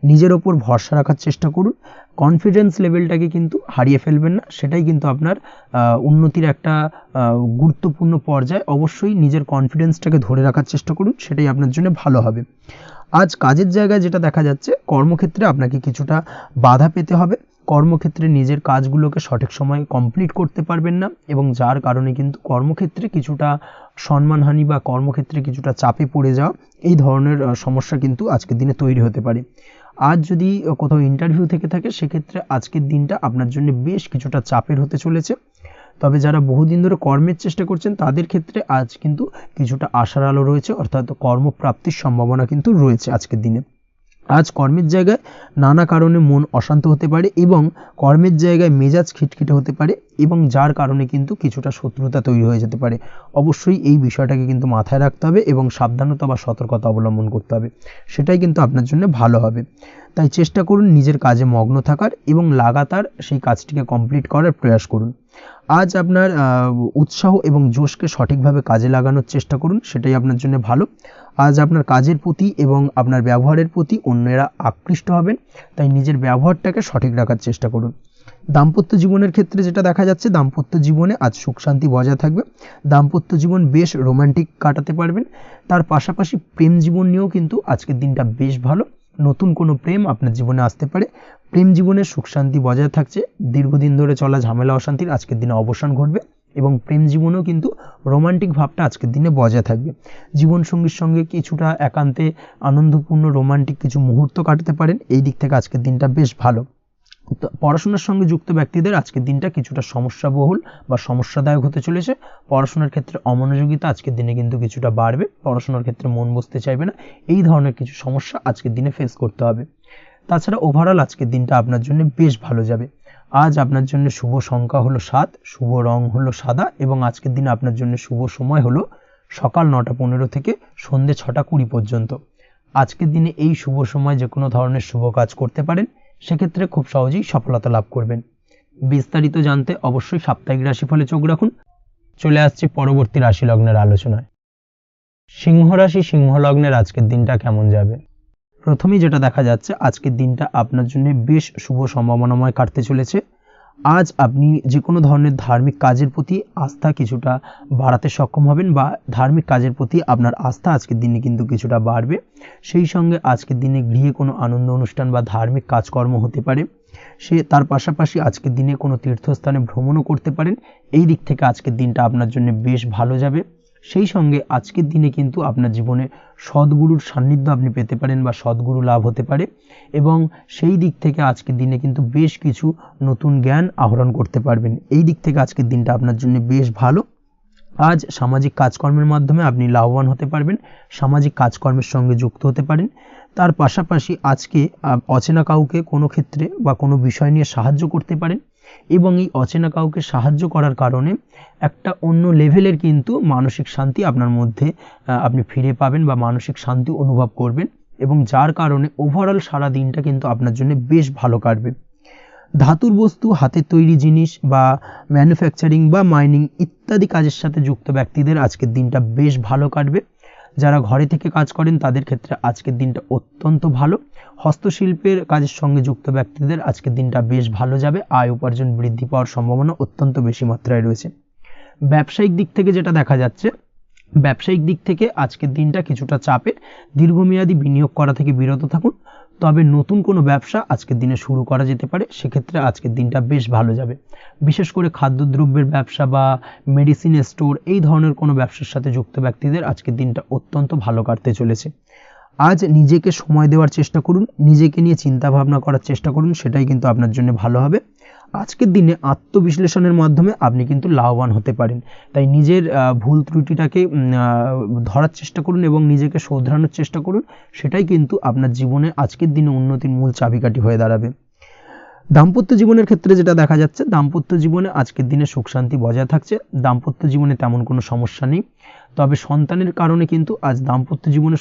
[SPEAKER 1] নিজের ওপর ভরসা রাখার চেষ্টা করুন। কনফিডেন্স লেভেলটাকে কিন্তু হারিয়ে ফেলবেন না, সেটাই কিন্তু আপনার উন্নতির একটা গুরুত্বপূর্ণ পর্যায়। অবশ্যই নিজের কনফিডেন্সটাকে ধরে রাখার চেষ্টা করুন, সেটাই আপনার জন্য ভালো হবে। আজ কাজের জায়গায় যেটা দেখা যাচ্ছে, কর্মক্ষেত্রে আপনাকে কিছুটা বাধা পেতে হবে। কর্মক্ষেত্রে নিজের কাজগুলোকে সঠিক সময়ে কমপ্লিট করতে পারবেন না এবং যার কারণে কিন্তু কর্মক্ষেত্রে কিছুটা সম্মানহানি বা কর্মক্ষেত্রে কিছুটা চাপে পড়ে যাওয়া, এই ধরনের সমস্যা কিন্তু আজকের দিনে তৈরি হতে পারে। আজ যদি কোথাও ইন্টারভিউ থেকে থাকে, সেক্ষেত্রে আজকের দিনটা আপনার জন্য বেশ কিছুটা চাপের হতে চলেছে। তবে যারা বহুদিন ধরে কর্মের চেষ্টা করছেন, তাদের ক্ষেত্রে আজ কিন্তু কিছুটা আশার আলো রয়েছে, অর্থাৎ কর্মপ্রাপ্তির সম্ভাবনা কিন্তু রয়েছে আজকের দিনে। আজ কর্মের জায়গায় নানা কারণে মন অশান্ত হতে পারে এবং কর্মের জায়গায় মেজাজ খিটখিটে হতে পারে এবং যার কারণে কিন্তু কিছুটা শত্রুতা তৈরি হয়ে যেতে পারে। অবশ্যই এই বিষয়টাকে কিন্তু মাথায় রাখতে হবে এবং সাবধানতা বা সতর্কতা অবলম্বন করতে হবে, সেটাই কিন্তু আপনার জন্য ভালো হবে। তাই চেষ্টা করুন নিজের কাজে মগ্ন থাকার এবং লাগাতার সেই কাজটিকে কমপ্লিট করার প্রয়াস করুন। আজ আপনার উৎসাহ এবং জোশকে সঠিকভাবে কাজে লাগানোর চেষ্টা করুন, সেটাই আপনার জন্য ভালো। আজ আপনার কাজের প্রতি এবং আপনার ব্যবহারের প্রতি অন্যেরা আকৃষ্ট হবেন, তাই নিজের ব্যবহারটাকে সঠিক রাখার চেষ্টা করুন। দাম্পত্য জীবনের ক্ষেত্রে যেটা দেখা যাচ্ছে, দাম্পত্য জীবনে আজ সুখ শান্তি বজায় থাকবে। দাম্পত্য জীবন বেশ রোমান্টিক কাটাতে পারবেন। তার পাশাপাশি প্রেম জীবন নিয়েও কিন্তু আজকের দিনটা বেশ ভালো। নতুন কোনো প্রেম আপনার জীবনে আসতে পারে। প্রেম জীবনে সুখ শান্তি বজায় থাকছে। দীর্ঘদিন ধরে চলা ঝামেলা অশান্তির আজকের দিনে অবসান ঘটবে এবং প্রেম জীবনেও কিন্তু রোমান্টিক ভাবটা আজকের দিনে বজায় থাকবে। জীবনসঙ্গীর সঙ্গে কিছুটা একান্তে আনন্দপূর্ণ রোমান্টিক কিছু মুহূর্ত কাটাতে পারেন, এই দিক থেকে আজকের দিনটা বেশ ভালো। পড়াশোনার সঙ্গে যুক্ত ব্যক্তিদের আজকের দিনটা কিছুটা সমস্যাবহুল বা সমস্যাদায়ক হতে চলেছে। পড়াশোনার ক্ষেত্রে অমনোযোগিতা আজকের দিনে কিন্তু কিছুটা বাড়বে, পড়াশোনার ক্ষেত্রে মন বসতে চাইবে না, এই ধরনের কিছু সমস্যা আজকের দিনে ফেস করতে হবে। তাছাড়া ওভারঅল আজকের দিনটা আপনার জন্য বেশ ভালো যাবে। আজ আপনার জন্য শুভ সংখ্যা হলো 7, শুভ রং হলো সাদা এবং আজকের দিনে আপনার জন্য শুভ সময় হলো সকাল 9:15 থেকে সন্ধ্যে 6:20 পর্যন্ত। আজকের দিনে এই শুভ সময় যে কোনো ধরনের শুভ কাজ করতে পারেন, সেক্ষেত্রে খুব সহজেই সফলতা লাভ করবেন। বিস্তারিত জানতে অবশ্যই সাপ্তাহিক রাশিফলে চোখ রাখুন। চলে আসছে পরবর্তী রাশি লগ্নের আলোচনায়। সিংহ রাশি, সিংহ লগ্নের আজকের দিনটা কেমন যাবে? প্রথমেই যেটা দেখা যাচ্ছে, আজকের দিনটা আপনার জন্য বেশ শুভ সম্ভাবনাময় কাটতে চলেছে। আজ আপনি যে কোনো ধরনের ধার্মিক কাজের প্রতি আস্থা কিছুটা বাড়াতে সক্ষম হবেন বা ধার্মিক কাজের প্রতি আপনার আস্থা আজকের দিনে কিন্তু কিছুটা বাড়বে। সেই সঙ্গে আজকের দিনে গৃহে কোনো আনন্দ অনুষ্ঠান বা ধার্মিক কাজকর্ম হতে পারে। তার পাশাপাশি আজকের দিনে কোনো তীর্থস্থানে ভ্রমণও করতে পারেন, এই দিক থেকে আজকের দিনটা আপনার জন্য বেশ ভালো যাবে। সেই সঙ্গে আজকের দিনে কিন্তু আপনার জীবনে সদ্গুরুর সান্নিধ্য আপনি পেতে পারেন বা সদ্গুরু লাভ হতে পারে এবং সেই দিক থেকে আজকের দিনে কিন্তু বেশ কিছু নতুন জ্ঞান আহরণ করতে পারবেন, এই দিক থেকে আজকের দিনটা আপনার জন্য বেশ ভালো। আজ সামাজিক কাজকর্মের মাধ্যমে আপনি লাভবান হতে পারবেন, সামাজিক কাজকর্মের সঙ্গে যুক্ত হতে পারেন। তার পাশাপাশি আজকে অচেনা কাউকে কোনো ক্ষেত্রে বা কোনো বিষয় নিয়ে সাহায্য করতে পারেন এবং এই অচেনা কাউকে সাহায্য করার কারণে একটা অন্য লেভেলের কিন্তু মানসিক শান্তি আপনার মধ্যে আপনি ফিরে পাবেন বা মানসিক শান্তি অনুভব করবেন এবং যার কারণে ওভারঅল সারা দিনটা কিন্তু আপনার জন্য বেশ ভালো কাটবে। ধাতুর বস্তু, হাতের তৈরি জিনিস বা ম্যানুফ্যাকচারিং বা মাইনিং ইত্যাদি কাজের সাথে যুক্ত ব্যক্তিদের আজকের দিনটা বেশ ভালো কাটবে। যারা ঘরে থেকে কাজ করেন তাদের ক্ষেত্রে আজকের দিনটা অত্যন্ত ভালো। হস্তশিল্পের কাজের সঙ্গে যুক্ত ব্যক্তিদের আজকের দিনটা বেশ ভালো যাবে, আয় উপার্জন বৃদ্ধি পাওয়ার সম্ভাবনা অত্যন্ত বেশি মাত্রায় রয়েছে। ব্যবসায়িক দিক থেকে যেটা দেখা যাচ্ছে, ব্যবসায়িক দিক থেকে আজকের দিনটা কিছুটা চাপের, দীর্ঘমেয়াদী বিনিয়োগ করা থেকে বিরত থাকুন, তবে নতুন কোনো ব্যবসা আজকের দিনে শুরু করা যেতে পারে, সেক্ষেত্রে আজকের দিনটা বেশ ভালো যাবে। বিশেষ করে খাদ্যদ্রব্যের ব্যবসা বা মেডিসিন স্টোর এই ধরনের কোনো ব্যবসার সাথে যুক্ত ব্যক্তিদের আজকের দিনটা অত্যন্ত ভালো কাটতে চলেছে। আজ নিজেকে সময় দেওয়ার চেষ্টা করুন, নিজেকে নিয়ে চিন্তা ভাবনা করার চেষ্টা করুন, সেটাই কিন্তু আপনার জন্য ভালো হবে। আজকের দিনে আত্মবিশ্লেষণের মাধ্যমে আপনি কিন্তু লাভবান হতে পারেন, তাই নিজের ভুল ত্রুটিটাকে ধরার চেষ্টা করুন এবং নিজেকে শোধরানোর চেষ্টা করুন, সেটাই কিন্তু আপনার জীবনে আজকের দিনে উন্নতির মূল চাবিকাঠি হয়ে দাঁড়াবে। দাম্পত্য জীবনের ক্ষেত্রে যেটা দেখা যাচ্ছে, দাম্পত্য জীবনে আজকের দিনে সুখ শান্তি বজায় থাকছে, দাম্পত্য জীবনে তেমন কোনো সমস্যা নেই, তবে সন্তানের কারণে কিন্তু আজ দাম্পত্য জীবনে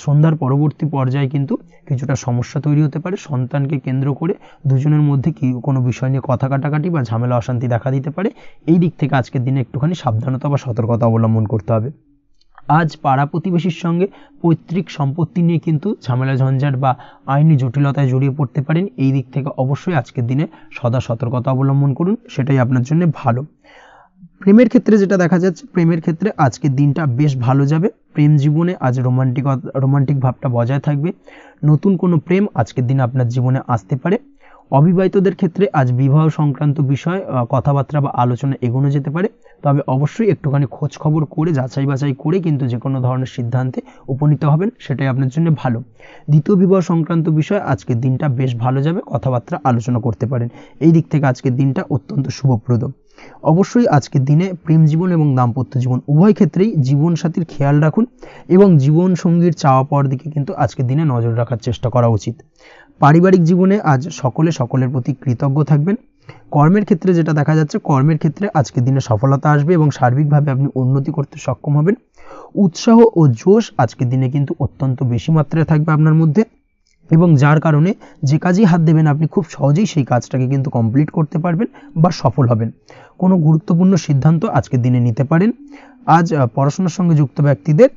[SPEAKER 1] সন্ধ্যার পরবর্তী পর্যায়ে কিন্তু কিছুটা সমস্যা তৈরি হতে পারে। সন্তানকে কেন্দ্র করে দুজনের মধ্যে কি কোনো বিষয় নিয়ে কথা কাটাকাটি বা ঝামেলা অশান্তি দেখা দিতে পারে, এই দিক থেকে আজকের দিনে একটুখানি সাবধানতা বা সতর্কতা অবলম্বন করতে হবে। আজ পাড়া প্রতিবেশীর সঙ্গে পৈতৃক সম্পত্তি নিয়ে কিন্তু ঝামেলা ঝঞ্ঝাট বা আইনি জটিলতায় জড়িয়ে পড়তে পারেন, এই দিক থেকে অবশ্যই আজকের দিনে সদা সতর্কতা অবলম্বন করুন, সেটাই আপনার জন্য ভালো। প্রেমের ক্ষেত্রে যেটা দেখা যাচ্ছে, প্রেমের ক্ষেত্রে আজকের দিনটা বেশ ভালো যাবে। প্রেম জীবনে আজ রোমান্টিক ভাবটা বজায় থাকবে, নতুন কোনো প্রেম আজকের দিনে আপনার জীবনে আসতে পারে। অবিবাহিতদের ক্ষেত্রে আজ বিবাহ সংক্রান্ত বিষয় কথাবার্তা বা আলোচনা এগোনো যেতে পারে, তবে অবশ্যই একটুখানি খোঁজ খবর করে যাচাই বাছাই করে কিন্তু যে কোনো ধরনের সিদ্ধান্তে উপনীত হবেন, সেটাই আপনার জন্য ভালো। দ্বিতীয় বিবাহ সংক্রান্ত বিষয় আজকের দিনটা বেশ ভালো যাবে, কথাবার্তা আলোচনা করতে পারেন, এই দিক থেকে আজকের দিনটা অত্যন্ত শুভপ্রদ। অবশ্যই আজকের দিনে প্রেম জীবন এবং দাম্পত্য জীবন উভয় ক্ষেত্রেই জীবনসাথীর খেয়াল রাখুন এবং জীবন সঙ্গীর চাওয়া পাওয়ার দিকে কিন্তু আজকের দিনে নজর রাখার চেষ্টা করা উচিত। পারিবারিক জীবনে আজ সকলের প্রতি কৃতজ্ঞ থাকবেন। কর্মের ক্ষেত্রে যেটা দেখা যাচ্ছে, কর্মের ক্ষেত্রে আজকের দিনে সফলতা আসবে এবং সার্বিকভাবে আপনি উন্নতি করতে সক্ষম হবেন। উৎসাহ ও জোশ আজকের দিনে কিন্তু অত্যন্ত বেশি মাত্রায় থাকবে আপনার মধ্যে এবং যার কারণে যে কাজেই হাত দেবেন আপনি খুব সহজেই সেই কাজটাকে কিন্তু কমপ্লিট করতে পারবেন বা সফল হবেন। কোনো গুরুত্বপূর্ণ সিদ্ধান্ত আজকের দিনে নিতে পারেন। আজ পড়াশোনার সঙ্গে যুক্ত ব্যক্তিদের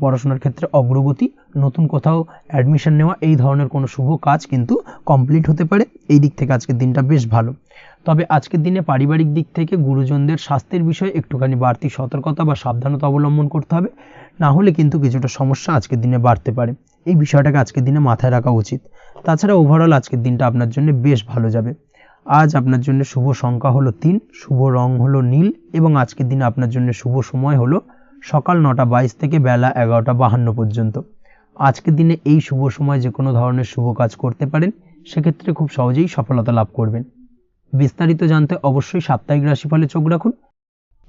[SPEAKER 1] পড়াশোনার ক্ষেত্রে অগ্রগতি, নতুন কোথাও অ্যাডমিশন নেওয়া, এই ধরনের কোনো শুভ কাজ কিন্তু কমপ্লিট হতে পারে, এই দিক থেকে আজকের দিনটা বেশ ভালো। তবে আজকের দিনে পারিবারিক দিক থেকে গুরুজনদের স্বাস্থ্যের বিষয়ে একটুখানি বাড়তি সতর্কতা বা সাবধানতা অবলম্বন করতে হবে, না হলে কিন্তু কিছুটা সমস্যা আজকের দিনে বাড়তে পারে, এই বিষয়টাকে আজকের দিনে মাথায় রাখা উচিত। তাছাড়া ওভারঅল আজকের দিনটা আপনার জন্য বেশ ভালো যাবে। আজ আপনার জন্য শুভ সংখ্যা হলো 3, শুভ রং হলো নীল এবং আজকের দিনে আপনার জন্য শুভ সময় হলো সকাল 9:22 থেকে বেলা 11:52 পর্যন্ত। আজকের দিনে এই শুভ সময় যে কোনো ধরনের শুভ কাজ করতে পারেন, সেক্ষেত্রে খুব সহজেই সফলতা লাভ করবেন। বিস্তারিত জানতে অবশ্যই সাপ্তাহিক রাশিফলে চোখ রাখুন।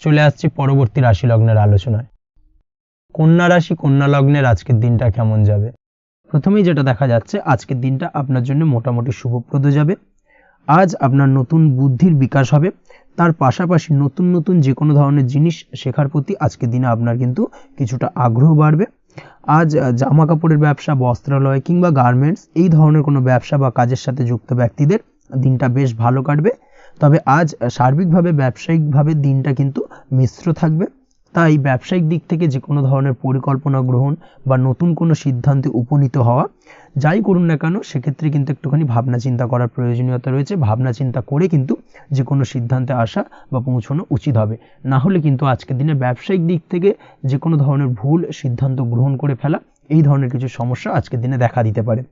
[SPEAKER 1] চলে আসছি পরবর্তী রাশি লগ্নের আলোচনায়। কন্যা রাশি, কন্যা লগ্নের আজকের দিনটা কেমন যাবে? প্রথমেই যেটা দেখা যাচ্ছে, আজকের দিনটা আপনার জন্য মোটামুটি শুভপ্রদ যাবে। আজ আপনার নতুন বুদ্ধির বিকাশ হবে, তার পাশাপাশি নতুন নতুন যে কোনো ধরনের জিনিস শেখার প্রতি আজকের দিনে আপনার কিন্তু কিছুটা আগ্রহ বাড়বে। আজ জামা কাপড়ের ব্যবসা, বস্ত্রালয় কিংবা গার্মেন্টস এই ধরনের কোনো ব্যবসা বা কাজের সাথে যুক্ত ব্যক্তিদের দিনটা বেশ ভালো কাটবে। তবে আজ সার্বিকভাবে ব্যবসায়িকভাবে দিনটা কিন্তু মিশ্র থাকবে, তাই ব্যবসায়িক দিক থেকে যে কোনো ধরনের পরিকল্পনা গ্রহণ বা নতুন কোনো সিদ্ধান্তে উপনীত হওয়া, যাই করুন না কেন সেক্ষেত্রে কিন্তু একটুখানি ভাবনা চিন্তা করার প্রয়োজনীয়তা রয়েছে। ভাবনা চিন্তা করে কিন্তু যে কোনো সিদ্ধান্তে আসা বা পৌঁছানো উচিত হবে, না হলে কিন্তু আজকের দিনে ব্যবসায়িক দিক থেকে যে কোনো ধরনের ভুল সিদ্ধান্ত গ্রহণ করে ফেলা, এই ধরনের কিছু সমস্যা আজকের দিনে দেখা দিতে পারে।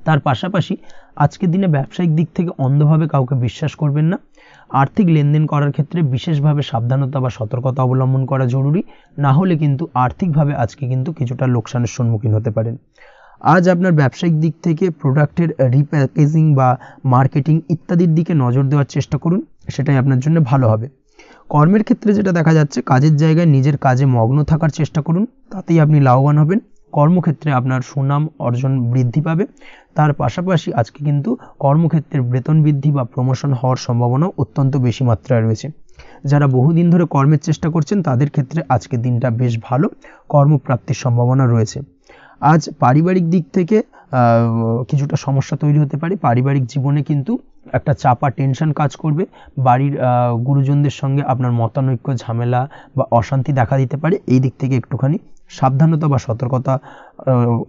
[SPEAKER 1] তার পাশাপাশি আজকের দিনে ব্যবসায়িক দিক থেকে অন্ধভাবে কাউকে বিশ্বাস করবেন না। আর্থিক লেনদেন করার ক্ষেত্রে বিশেষভাবে সাবধানতা বা সতর্কতা অবলম্বন করা জরুরি, না হলে কিন্তু আর্থিকভাবে আজকে কিন্তু কিছুটা লোকসানের সম্মুখীন হতে পারেন। আজ আপনার ব্যবসায়িক দিক থেকে প্রোডাক্টের রিপ্যাকেজিং বা মার্কেটিং ইত্যাদির দিকে নজর দেওয়ার চেষ্টা করুন, সেটাই আপনার জন্য ভালো হবে। কর্মের ক্ষেত্রে যেটা দেখা যাচ্ছে, কাজের জায়গায় নিজের কাজে মগ্ন থাকার চেষ্টা করুন, তাতেই আপনি লাভবান হবেন। কর্মক্ষেত্রে আপনার সুনাম অর্জন বৃদ্ধি পাবে। তার পাশাপাশি আজকে কিন্তু কর্মক্ষেত্রের বেতন বৃদ্ধি বা প্রমোশন হওয়ার সম্ভাবনা অত্যন্ত বেশি মাত্রায় রয়েছে। যারা বহুদিন ধরে কর্মের চেষ্টা করছেন তাদের ক্ষেত্রে আজকের দিনটা বেশ ভালো, কর্মপ্রাপ্তির সম্ভাবনা রয়েছে। আজ পারিবারিক দিক থেকে কিছুটা সমস্যা তৈরি হতে পারে। পারিবারিক জীবনে কিন্তু একটা চাপা টেনশন কাজ করবে। বাড়ির গুরুজনদের সঙ্গে আপনার মতানৈক্য, ঝামেলা বা অশান্তি দেখা দিতে পারে। এই দিক থেকে একটুখানি সাবধানতা বা সতর্কতা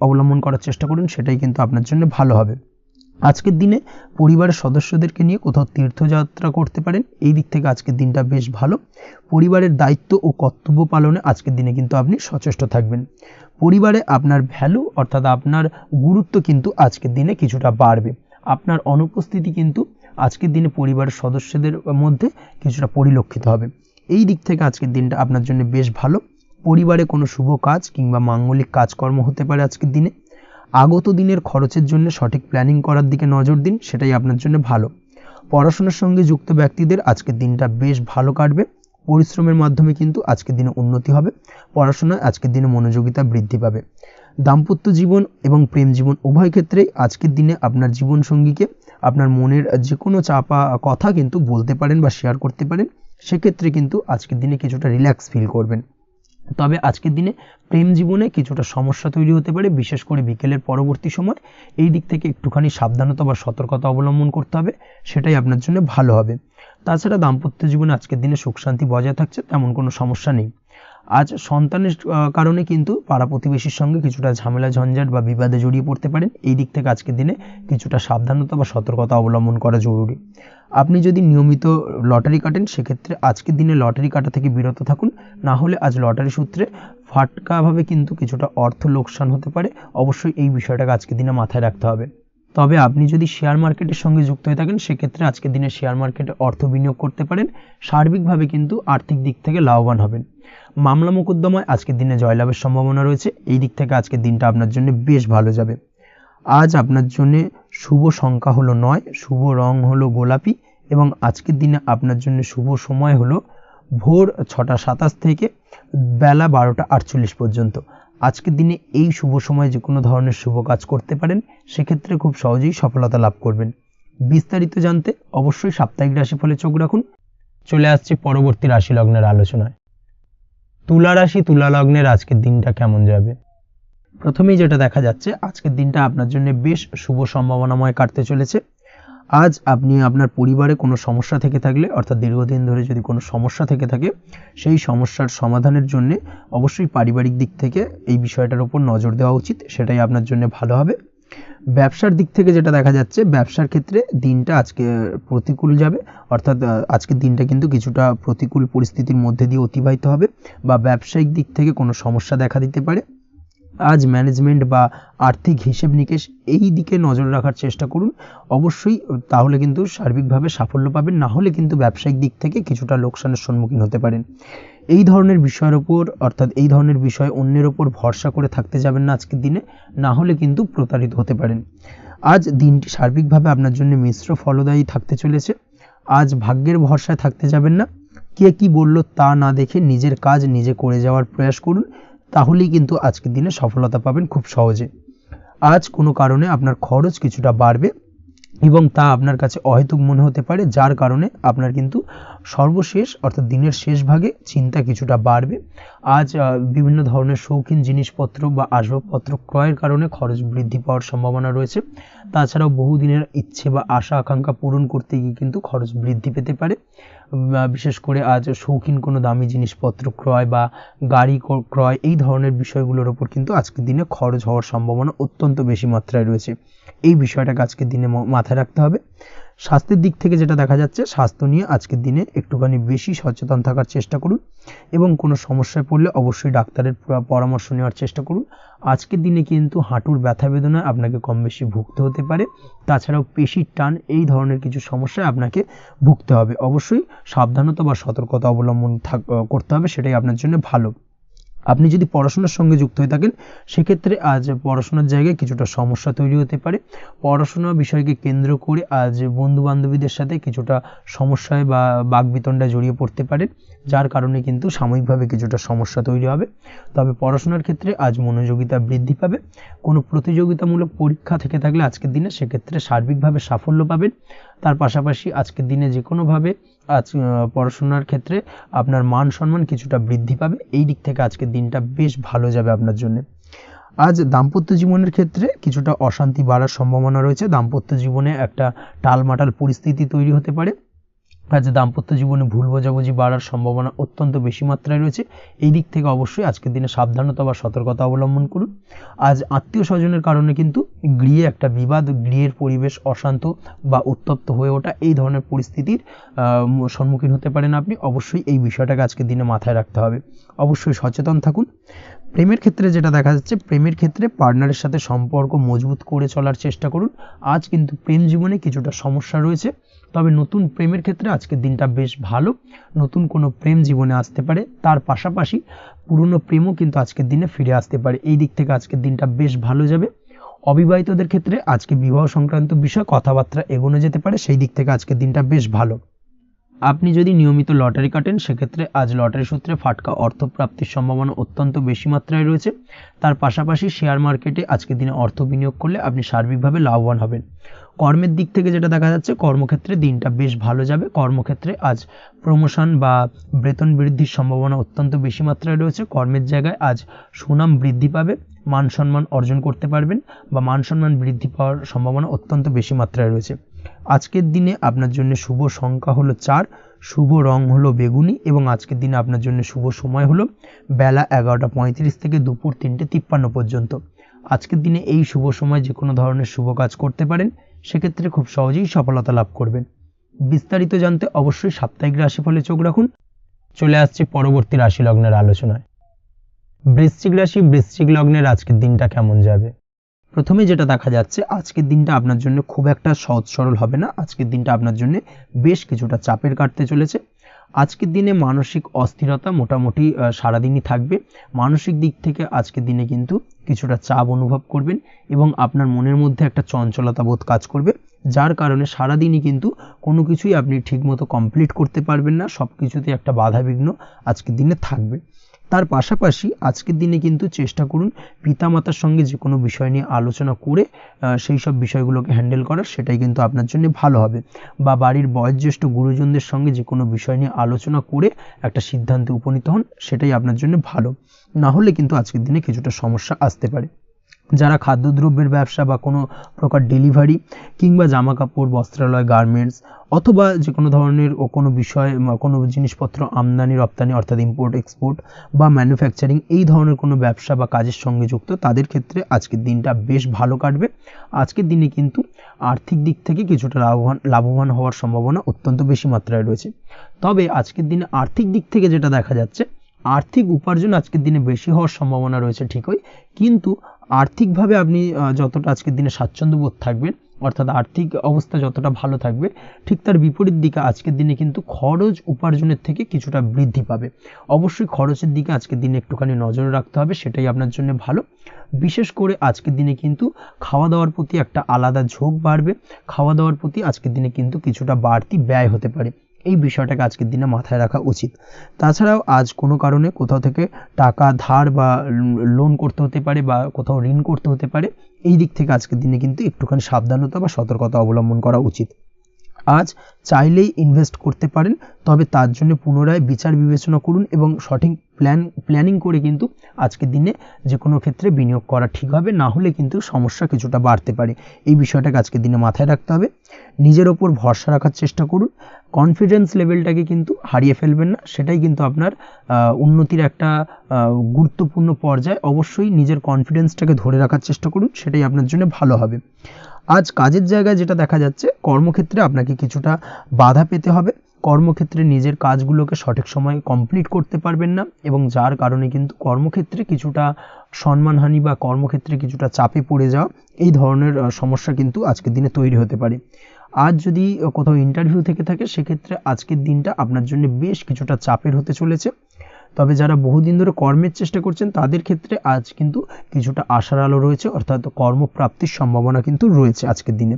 [SPEAKER 1] অবলম্বন করার চেষ্টা করুন, সেটাই কিন্তু আপনার জন্য ভালো হবে। আজকের দিনে পরিবারের সদস্যদেরকে নিয়ে কোথাও তীর্থযাত্রা করতে পারেন, এই দিক থেকে আজকের দিনটা বেশ ভালো। পরিবারের দায়িত্ব ও কর্তব্য পালনে আজকের দিনে কিন্তু আপনি সচেষ্ট থাকবেন। পরিবারে আপনার ভ্যালু অর্থাৎ আপনার গুরুত্ব কিন্তু আজকের দিনে কিছুটা বাড়বে। আপনার অনুপস্থিতি কিন্তু আজকের দিনে পরিবারের সদস্যদের মধ্যে কিছুটা পরিলক্ষিত হবে। এই দিক থেকে আজকের দিনটা আপনার জন্য বেশ ভালো। পরিবারে কোনো শুভ কাজ কিংবা মাঙ্গলিক কাজকর্ম হতে পারে আজকের দিনে। আগত দিনের খরচের জন্য সঠিক প্ল্যানিং করার দিকে নজর দিন, সেটাই আপনার জন্য ভালো। পড়াশোনার সঙ্গে যুক্ত ব্যক্তিদের আজকের দিনটা বেশ ভালো কাটবে। পরিশ্রমের মাধ্যমে কিন্তু আজকের দিনে উন্নতি হবে। পড়াশোনায় আজকের দিনে মনোযোগিতা বৃদ্ধি পাবে। দাম্পত্য জীবন এবং প্রেম জীবন উভয় ক্ষেত্রেই আজকের দিনে আপনার জীবনসঙ্গীকে আপনার মনের যে কোনো চাপা কথা কিন্তু বলতে পারেন বা শেয়ার করতে পারেন। সেক্ষেত্রে কিন্তু আজকের দিনে কিছুটা রিল্যাক্স ফিল করবেন। তবে আজকের দিনে প্রেম জীবনে কিছুটা সমস্যা তৈরি হতে পারে, বিশেষ করে বিকেলের পরবর্তী সময়। এই দিক থেকে একটুখানি সাবধানতা বা সতর্কতা অবলম্বন করতে হবে, সেটাই আপনার জন্য ভালো হবে। তাছাড়া দাম্পত্য জীবনে আজকের দিনে সুখ শান্তি বজায় থাকছে, তেমন কোনো সমস্যা নেই। আজ সন্তানের কারণে কিন্তু পাড়া প্রতিবেশীর সঙ্গে কিছুটা ঝামেলা ঝঞ্ঝাট বা বিবাদে জড়িয়ে পড়তে পারেন। এই দিক থেকে আজকের দিনে কিছুটা সাবধানতা বা সতর্কতা অবলম্বন করা জরুরি। আপনি যদি নিয়মিত লটারি কাটেন, সেক্ষেত্রে আজকের দিনে লটারি কাটা থেকে বিরত থাকুন, না হলে আজ লটারি সূত্রে ফাটকাভাবে কিন্তু কিছুটা অর্থ লোকসান হতে পারে। অবশ্যই এই বিষয়টাকে আজকের দিনে মাথায় রাখতে হবে। তবে আপনি যদি শেয়ার মার্কেটের সঙ্গে যুক্ত হয়ে থাকেন, সেক্ষেত্রে আজকের দিনে শেয়ার মার্কেটে অর্থ বিনিয়োগ করতে পারেন। সার্বিকভাবে কিন্তু আর্থিক দিক থেকে লাভবান হবেন। মামলা মোকদ্দমায় আজকের দিনে জয়লাভের সম্ভাবনা রয়েছে। এই দিক থেকে আজকের দিনটা আপনার জন্য বেশ ভালো যাবে। আজ আপনার জন্য শুভ সংখ্যা হলো 9, শুভ রং হলো গোলাপি এবং আজকের দিনে আপনার জন্য শুভ সময় হলো ভোর 6:27 থেকে বেলা 12:48 পর্যন্ত। আজকের দিনে এই শুভ সময় যে কোনো ধরনের শুভ কাজ করতে পারেন, সেক্ষেত্রে খুব সহজেই সফলতা লাভ করবেন। বিস্তারিত জানতে অবশ্যই সাপ্তাহিক রাশিফলে চোখ রাখুন। চলে আসছি পরবর্তী রাশি লগ্নের আলোচনায়। তুলা রাশি, তুলা লগ্নের আজকের দিনটা কেমন যাবে? প্রথমেই যেটা দেখা যাচ্ছে, আজকের দিনটা আপনার জন্য বেশ শুভ সম্ভাবনাময় কাটতে চলেছে। আজ আপনি আপনার পরিবারে কোনো সমস্যা থেকে থাকলে, অর্থাৎ দীর্ঘদিন ধরে যদি কোনো সমস্যা থেকে থাকে, সেই সমস্যার সমাধানের জন্য অবশ্যই পারিবারিক দিক থেকে এই বিষয়টার উপর নজর দেওয়া উচিত, সেটাই আপনার জন্য ভালো হবে। ব্যবসার দিক থেকে যেটা দেখা যাচ্ছে, ব্যবসার ক্ষেত্রে দিনটা আজকে প্রতিকূল যাবে, অর্থাৎ আজকের দিনটা কিন্তু কিছুটা প্রতিকূল পরিস্থিতির মধ্যে দিয়ে অতিবাহিত হবে বা ব্যবসায়িক দিক থেকে কোনো সমস্যা দেখা দিতে পারে। আজ ম্যানেজমেন্ট বা আর্থিক হিসেব নিকেশ এই দিকে নজর রাখার চেষ্টা করুন অবশ্যই, তাহলে কিন্তু সার্বিকভাবে সাফল্য পাবেন। না হলে কিন্তু ব্যবসায়িক দিক থেকে কিছুটা লোকসানের সম্মুখীন হতে পারেন। এই ধরনের বিষয়ের ওপর অর্থাৎ এই ধরনের বিষয় অন্যের ওপর ভরসা করে থাকতে যাবেন না আজকের দিনে, না হলে কিন্তু প্রতারিত হতে পারেন। আজ দিনটি সার্বিকভাবে আপনার জন্য মিশ্র ফলদায়ী থাকতে চলেছে। আজ ভাগ্যের ভরসায় থাকতে যাবেন না। কে কি বলল তা না দেখে নিজের কাজ নিজে করে যাওয়ার প্রয়াস করুন, তাহলেই কিন্তু আজকের দিনে সফলতা পাবেন খুব সহজে। আজ কোনো কারণে আপনার খরচ কিছুটা বাড়বে এবং তা আপনার কাছে অহেতুক মনে হতে পারে, যার কারণে আপনার কিন্তু সর্বশেষ অর্থাৎ দিনের শেষ ভাগে চিন্তা কিছুটা বাড়বে। আজ বিভিন্ন ধরনের শৌখিন জিনিসপত্র বা আসবাবপত্র ক্রয়ের কারণে খরচ বৃদ্ধি পাওয়ার সম্ভাবনা রয়েছে। তাছাড়াও বহুদিনের ইচ্ছে বা আশা আকাঙ্ক্ষা পূরণ করতে গিয়ে কিন্তু খরচ বৃদ্ধি পেতে পারে। বিশেষ করে আজ শৌখিন কোনো দামি জিনিসপত্র ক্রয় বা গাড়ি ক্রয় এই ধরনের বিষয়গুলোর ওপর কিন্তু আজকের দিনে খরচ হওয়ার সম্ভাবনা অত্যন্ত বেশি মাত্রায় রয়েছে। এই বিষয়টাকে আজকের দিনে মাথায় রাখতে হবে। স্বাস্থ্যের দিক থেকে যেটা দেখা যাচ্ছে, স্বাস্থ্য নিয়ে আজকের দিনে একটুখানি বেশি সচেতন থাকার চেষ্টা করুন এবং কোনো সমস্যায় পড়লে অবশ্যই ডাক্তারের পরামর্শ নেওয়ার চেষ্টা করুন। আজকের দিনে কিন্তু হাঁটুর ব্যথা বেদনায় আপনাকে কম বেশি ভুগতে হতে পারে। তাছাড়াও পেশির টান এই ধরনের কিছু সমস্যায় আপনাকে ভুগতে হবে। অবশ্যই সাবধানতা বা সতর্কতা অবলম্বন করতে হবে, সেটাই আপনার জন্য ভালো। আপনি যদি পড়াশোনার সঙ্গে যুক্ত হয়ে থাকেন সেক্ষেত্রে আজ পড়াশোনার জায়গায় কিছুটা সমস্যা তৈরি হতে পারে। পড়াশোনা বিষয়কে কেন্দ্র করে আজ বন্ধু বান্ধবীদের সাথে কিছুটা সমস্যায় বা বাকবিতণ্ডায় জড়িয়ে পড়তে পারেন, যার কারণে কিন্তু সাময়িকভাবে কিছুটা সমস্যা তৈরি হবে। তবে পড়াশোনার ক্ষেত্রে আজ মনোযোগিতা বৃদ্ধি পাবে। কোনো প্রতিযোগিতামূলক পরীক্ষা থেকে থাকলে আজকের দিনে সেক্ষেত্রে সার্বিকভাবে সাফল্য পাবেন। তার পাশাপাশি আজকের দিনে যে কোনোভাবে আজ পড়াশোনার ক্ষেত্রে আপনার মান সম্মান কিছুটা বৃদ্ধি পাবে। এই দিক থেকে আজকের দিনটা বেশ ভালো যাবে আপনার জন্য। আজ দাম্পত্য জীবনের ক্ষেত্রে কিছুটা অশান্তি বাড়ার সম্ভাবনা রয়েছে। দাম্পত্য জীবনে একটা টালমাটাল পরিস্থিতি তৈরি হতে পারে। আজ দাম্পত্য জীবনে ভুল বোঝাবুঝি বাড়ার সম্ভাবনা অত্যন্ত বেশি মাত্রায় রয়েছে। এই দিক থেকে অবশ্যই আজকের দিনে সাবধানতা বা সতর্কতা অবলম্বন করুন। আজ আত্মীয় স্বজনের কারণে কিন্তু গৃহে একটা বিবাদ, গৃহের পরিবেশ অশান্ত বা উত্তপ্ত হয়ে ওঠা এই ধরনের পরিস্থিতির সম্মুখীন হতে পারেন আপনি। অবশ্যই এই বিষয়টাকে আজকের দিনে মাথায় রাখতে হবে। অবশ্যই সচেতন থাকুন। প্রেমের ক্ষেত্রে যেটা দেখা যাচ্ছে, প্রেমের ক্ষেত্রে পার্টনারের সাথে সম্পর্ক মজবুত করে চলার চেষ্টা করুন। আজ কিন্তু প্রেম জীবনে কিছুটা সমস্যা রয়েছে, তবে নতুন প্রেমের ক্ষেত্রে আজকের দিনটা বেশ ভালো। নতুন কোনো প্রেম জীবনে আসতে পারে, তার পাশাপাশি পুরনো প্রেমও কিন্তু আজকের দিনে ফিরে আসতে পারে। এই দিক থেকে আজকের দিনটা বেশ ভালো যাবে। অবিবাহিতদের ক্ষেত্রে আজকে বিবাহ সংক্রান্ত বিষয় কথাবার্তা এগোনো যেতে পারে, সেই দিক থেকে আজকের দিনটা বেশ ভালো। আপনি যদি নিয়মিত লটারি কাটেন সেক্ষেত্রে আজ লটারি সূত্রে ফাটকা অর্থপ্রাপ্তির সম্ভাবনা অত্যন্ত বেশি মাত্রায় রয়েছে। তার পাশাপাশি শেয়ার মার্কেটে আজকের দিনে অর্থ বিনিয়োগ করলে আপনি সার্বিকভাবে লাভবান হবেন। কর্মের দিক থেকে যেটা দেখা যাচ্ছে, কর্মক্ষেত্রে দিনটা বেশ ভালো যাবে। কর্মক্ষেত্রে আজ প্রমোশন বা বেতন বৃদ্ধির সম্ভাবনা অত্যন্ত বেশি মাত্রায় রয়েছে। কর্মের জায়গায় আজ সুনাম বৃদ্ধি পাবে, মান সম্মান অর্জন করতে পারবেন বা মান সম্মান বৃদ্ধি পাওয়ার সম্ভাবনা অত্যন্ত বেশি মাত্রায় রয়েছে। আজকের দিনে আপনার জন্য শুভ সংখ্যা হলো 4, শুভ রং হলো বেগুনি এবং আজকের দিনে আপনার জন্য শুভ সময় হলো বেলা 11:35 থেকে দুপুর 3:53 পর্যন্ত। আজকের দিনে এই শুভ সময় যে কোনো ধরনের শুভ কাজ করতে পারেন, সেক্ষেত্রে খুব সহজেই সফলতা লাভ করবেন। বিস্তারিত জানতে অবশ্যই সাপ্তাহিক রাশিফলে চোখ রাখুন। চলে আসছে পরবর্তী রাশি লগ্নের আলোচনায়। বৃশ্চিক রাশি, বৃশ্চিক লগ্নের আজকের দিনটা কেমন যাবে? প্রথমে যেটা দেখা যাচ্ছে, আজকের দিনটা আপনার জন্য খুব একটা সহজ সরল হবে না। আজকের দিনটা আপনার জন্য বেশ কিছুটা চাপের কাটতে চলেছে। আজকের দিনে মানসিক অস্থিরতা মোটামুটি সারাদিনই থাকবে। মানসিক দিক থেকে আজকের দিনে কিন্তু কিছুটা চাপ অনুভব করবেন এবং আপনার মনের মধ্যে একটা চঞ্চলতা বোধ কাজ করবে, যার কারণে সারাদিনই কিন্তু কোনো কিছুই আপনি ঠিকমতো কমপ্লিট করতে পারবেন না। সব কিছুতে একটা বাধা বিঘ্ন আজকের দিনে থাকবে। তার পাশাপাশি আজকের দিনে কিন্তু চেষ্টা করুন পিতামাতার সঙ্গে যে কোনো বিষয় নিয়ে আলোচনা করে সেই সব বিষয়গুলোকে হ্যান্ডেল করার, সেটাই কিন্তু আপনার জন্য ভালো হবে। বা বাড়ির বয়োজ্যেষ্ঠ গুরুজনদের সঙ্গে যে কোনো বিষয় নিয়ে আলোচনা করে একটা সিদ্ধান্তে উপনীত হন, সেটাই আপনার জন্য ভালো। না হলে কিন্তু আজকের দিনে কিছুটা সমস্যা আসতে পারে। যারা খাদ্যদ্রব্যের ব্যবসা বা কোনো প্রকার ডেলিভারি কিংবা জামা কাপড়, বস্ত্রালয়, গার্মেন্টস অথবা যে কোনো ধরনের কোনো বিষয় কোনো জিনিসপত্র আমদানি রপ্তানি অর্থাৎ ইম্পোর্ট এক্সপোর্ট বা ম্যানুফ্যাকচারিং এই ধরনের কোনো ব্যবসা বা কাজের সঙ্গে যুক্ত, তাদের ক্ষেত্রে আজকের দিনটা বেশ ভালো কাটবে। আজকের দিনে কিন্তু আর্থিক দিক থেকে কিছুটা লাভবান হওয়ার সম্ভাবনা অত্যন্ত বেশি মাত্রায় রয়েছে। তবে আজকের দিনে আর্থিক দিক থেকে যেটা দেখা যাচ্ছে, আর্থিক উপার্জন আজকের দিনে বেশি হওয়ার সম্ভাবনা রয়েছে ঠিকই, কিন্তু আর্থিকভাবে আপনি যতটা আজকের দিনে স্বাচ্ছন্দ্য বোধ থাকবেন, অর্থাৎ আর্থিক অবস্থা যতটা ভালো থাকবে, ঠিক তার বিপরীত দিকে আজকের দিনে কিন্তু খরচ উপার্জনের থেকে কিছুটা বৃদ্ধি পাবে। অবশ্যই খরচের দিকে আজকের দিনে একটুখানি নজরে রাখতে হবে, সেটাই আপনার জন্য ভালো। বিশেষ করে আজকের দিনে কিন্তু খাওয়া দাওয়ার প্রতি একটা আলাদা ঝোঁক বাড়বে, খাওয়া দাওয়ার প্রতি আজকের দিনে কিন্তু কিছুটা বাড়তি ব্যয় হতে পারে, এই বিষয়টাকে আজকের দিনে মাথায় রাখা উচিত। তাছাড়াও আজ কোনো কারণে কোথাও থেকে টাকা ধার বা লোন করতে হতে পারে বা কোথাও ঋণ করতে হতে পারে, এই দিক থেকে আজকের দিনে কিন্তু একটুখানি সাবধানতা বা সতর্কতা অবলম্বন করা উচিত। আজ চাইলেই ইনভেস্ট করতে পারেন, তবে তার জন্য পুনরায় বিচার বিবেচনা করুন এবং সঠিক প্ল্যানিং করে কিন্তু আজকের দিনে যে কোনো ক্ষেত্রে বিনিয়োগ করা ঠিক হবে, না হলে কিন্তু সমস্যা কিছুটা বাড়তে পারে। এই বিষয়টাকে আজকের দিনে মাথায় রাখতে হবে। নিজের ওপর ভরসা রাখার চেষ্টা করুন, কনফিডেন্স লেভেলটাকে কিন্তু হারিয়ে ফেলবেন না, সেটাই কিন্তু আপনার উন্নতির একটা গুরুত্বপূর্ণ পর্যায়। অবশ্যই নিজের কনফিডেন্সটাকে ধরে রাখার চেষ্টা করুন, সেটাই আপনার জন্য ভালো হবে। আজ কাজের জায়গায় যেটা দেখা যাচ্ছে, কর্মক্ষেত্রে আপনাকে কিছুটা বাধা পেতে হবে, কর্মক্ষেত্রে নিজের কাজগুলোকে সঠিক সময়ে কমপ্লিট করতে পারবেন না, এবং যার কারণে কিন্তু কর্মক্ষেত্রে কিছুটা সম্মানহানি বা কর্মক্ষেত্রে কিছুটা চাপে পড়ে যাওয়া, এই ধরনের সমস্যা কিন্তু আজকের দিনে তৈরি হতে পারে। আজ যদি কোথাও ইন্টারভিউ থেকে থাকে, সেক্ষেত্রে আজকের দিনটা আপনার জন্য বেশ কিছুটা চাপের হতে চলেছে। তবে যারা বহুদিন ধরে কর্মের চেষ্টা করছেন, তাদের ক্ষেত্রে আজ কিন্তু কিছুটা আশার আলো রয়েছে, অর্থাৎ কর্মপ্রাপ্তির সম্ভাবনা কিন্তু রয়েছে আজকের দিনে।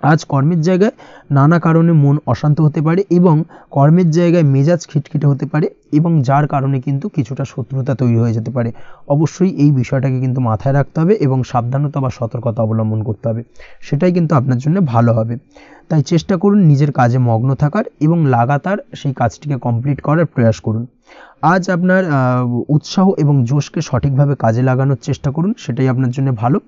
[SPEAKER 1] আজ কর্মের জায়গায় নানা কারণে মন অশান্ত হতে পারে এবং কর্মের জায়গায় মেজাজ খিটখিটে হতে পারে, এবং যার কারণে কিন্তু কিছুটা শত্রুতা তৈরি হয়ে যেতে পারে। অবশ্যই এই বিষয়টাকে কিন্তু মাথায় রাখতে হবে এবং সাবধানতা বা সতর্কতা অবলম্বন করতে হবে, সেটাই কিন্তু আপনার জন্য ভালো হবে। তাই চেষ্টা করুন নিজের কাজে মগ্ন থাকার এবং লাগাতার সেই কাজটিকে কমপ্লিট করার প্রয়াস করুন। আজ আপনার উৎসাহ এবং জোশকে সঠিকভাবে কাজে লাগানোর চেষ্টা করুন, সেটাই আপনার জন্য ভালো।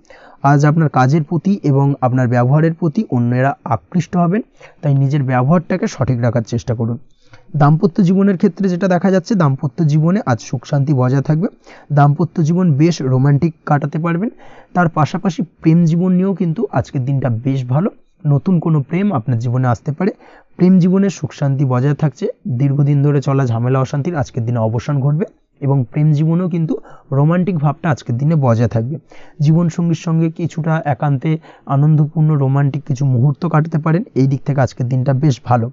[SPEAKER 1] আজ আপনার কাজের প্রতি এবং আপনার ব্যবহারের প্রতি অন্যেরা আকৃষ্ট হবেন, তাই নিজের ব্যবহারটাকে সঠিক রাখার চেষ্টা করুন। দাম্পত্য জীবনের ক্ষেত্রে যেটা দেখা যাচ্ছে, দাম্পত্য জীবনে আজ সুখ শান্তি বজায় থাকবে, দাম্পত্য জীবন বেশ রোমান্টিক কাটাতে পারবেন। তার পাশাপাশি প্রেম জীবন নিয়েও কিন্তু আজকের দিনটা বেশ ভালো, নতুন কোনো প্রেম আপনার জীবনে আসতে পারে, প্রেম জীবনে সুখ শান্তি বজায় থাকছে, দীর্ঘদিন ধরে চলা ঝামেলা অশান্তির আজকের দিনে অবসান ঘটবে, এবং প্রেম জীবনেও কিন্তু রোমান্টিক ভাবটা আজকের দিনে বজায় থাকবে। জীবনসঙ্গীর সঙ্গে কিছুটা একান্তে আনন্দপূর্ণ রোমান্টিক কিছু মুহূর্ত কাটাতে পারেন, এই দিক থেকে আজকের দিনটা বেশ ভালো।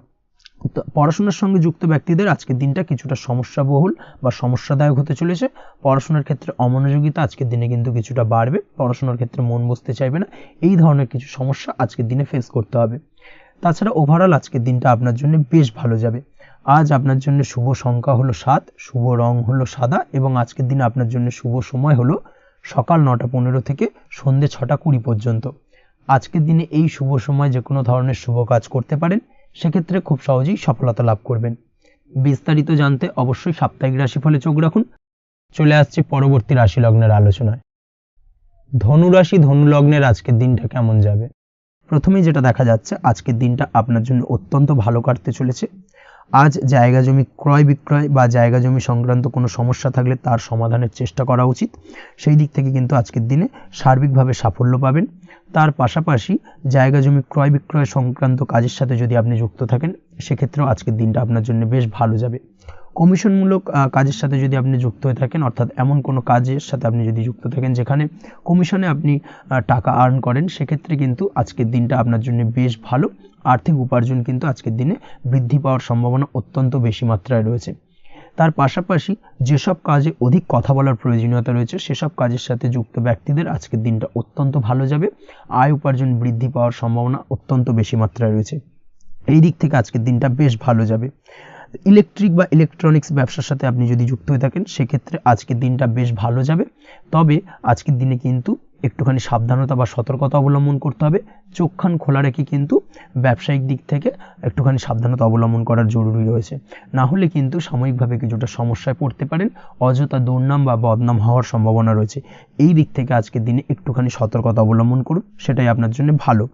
[SPEAKER 1] পড়াশোনার সঙ্গে যুক্ত ব্যক্তিদের আজকের দিনটা কিছুটা সমস্যাবহুল বা সমস্যাদায়ক হতে চলেছে। পড়াশোনার ক্ষেত্রে অমনোযোগিতা আজকের দিনে কিন্তু কিছুটা বাড়বে, পড়াশোনার ক্ষেত্রে মন বসতে চাইবে না, এই ধরনের কিছু সমস্যা আজকের দিনে ফেস করতে হবে। তাছাড়া ওভারঅল আজকের দিনটা আপনার জন্য বেশ ভালো যাবে। আজ আপনার জন্য শুভ সংখ্যা হলো 7, শুভ রং হলো সাদা, এবং আজকের দিনে আপনার জন্য শুভ সময় হলো সকাল 9:15 থেকে সন্ধ্যে 6:20 পর্যন্ত। আজকের দিনে এই শুভ সময় যে কোনো ধরনের শুভ কাজ করতে পারেন, সেক্ষেত্রে খুব সহজেই সফলতা লাভ করবেন। বিস্তারিত জানতে অবশ্যই সাপ্তাহিক রাশিফলে চোখ রাখুন। চলে আসছে পরবর্তী রাশি লগ্নের আলোচনায়। ধনুরাশি ধনু লগ্নের আজকের দিনটা কেমন যাবে? প্রথমেই যেটা দেখা যাচ্ছে, আজকের দিনটা আপনার জন্য অত্যন্ত ভালো কাটতে চলেছে। আজ জায়গা জমি ক্রয় বিক্রয় বা জায়গা জমি সংক্রান্ত কোনো সমস্যা থাকলে তার সমাধানের চেষ্টা করা উচিত, সেই দিক থেকে কিন্তু আজকের দিনে সার্বিকভাবে সাফল্য পাবেন। তার পাশাপাশি জায়গা জমি ক্রয় বিক্রয় সংক্রান্ত কাজের সাথে যদি আপনি যুক্ত থাকেন, সেক্ষেত্রেও আজকের দিনটা আপনার জন্য বেশ ভালো যাবে। কমিশনমূলক কাজের সাথে যদি আপনি যুক্ত হয়ে থাকেন, অর্থাৎ এমন কোনো কাজের সাথে আপনি যদি যুক্ত থাকেন যেখানে কমিশনে আপনি টাকা আর্ন করেন, সেক্ষেত্রে কিন্তু আজকের দিনটা আপনার জন্য বেশ ভালো। আর্থিক উপার্জন কিন্তু আজকের দিনে বৃদ্ধি পাওয়ার সম্ভাবনা অত্যন্ত বেশি মাত্রায় রয়েছে। তার পাশাপাশি যেসব কাজে অধিক কথা বলার প্রয়োজনীয়তা রয়েছে, সেসব কাজের সাথে যুক্ত ব্যক্তিদের আজকের দিনটা অত্যন্ত ভালো যাবে। আয় উপার্জন বৃদ্ধি পাওয়ার সম্ভাবনা অত্যন্ত বেশি মাত্রায় রয়েছে, এই দিক থেকে আজকের দিনটা বেশ ভালো যাবে। ইলেকট্রিক বা ইলেকট্রনিক্স ব্যবসার সাথে আপনি যদি যুক্ত হয়ে থাকেন, সেক্ষেত্রে আজকের দিনটা বেশ ভালো যাবে। তবে আজকের দিনে কিন্তু একটুখানি সাবধানতা বা সতর্কতা অবলম্বন করতে হবে। চোখ কান খোলা রেখে কিন্তু ব্যবসায়িক দিক থেকে একটুখানি সাবধানতা অবলম্বন করার জরুরি রয়েছে, না হলে কিন্তু সাময়িকভাবে কিছুটা সমস্যায় পড়তে পারেন, অযথা দুর্নাম বা বদনাম হওয়ার সম্ভাবনা রয়েছে। এই দিক থেকে আজকের দিনে একটুখানি সতর্কতা অবলম্বন করুন, সেটাই আপনার জন্য ভালো।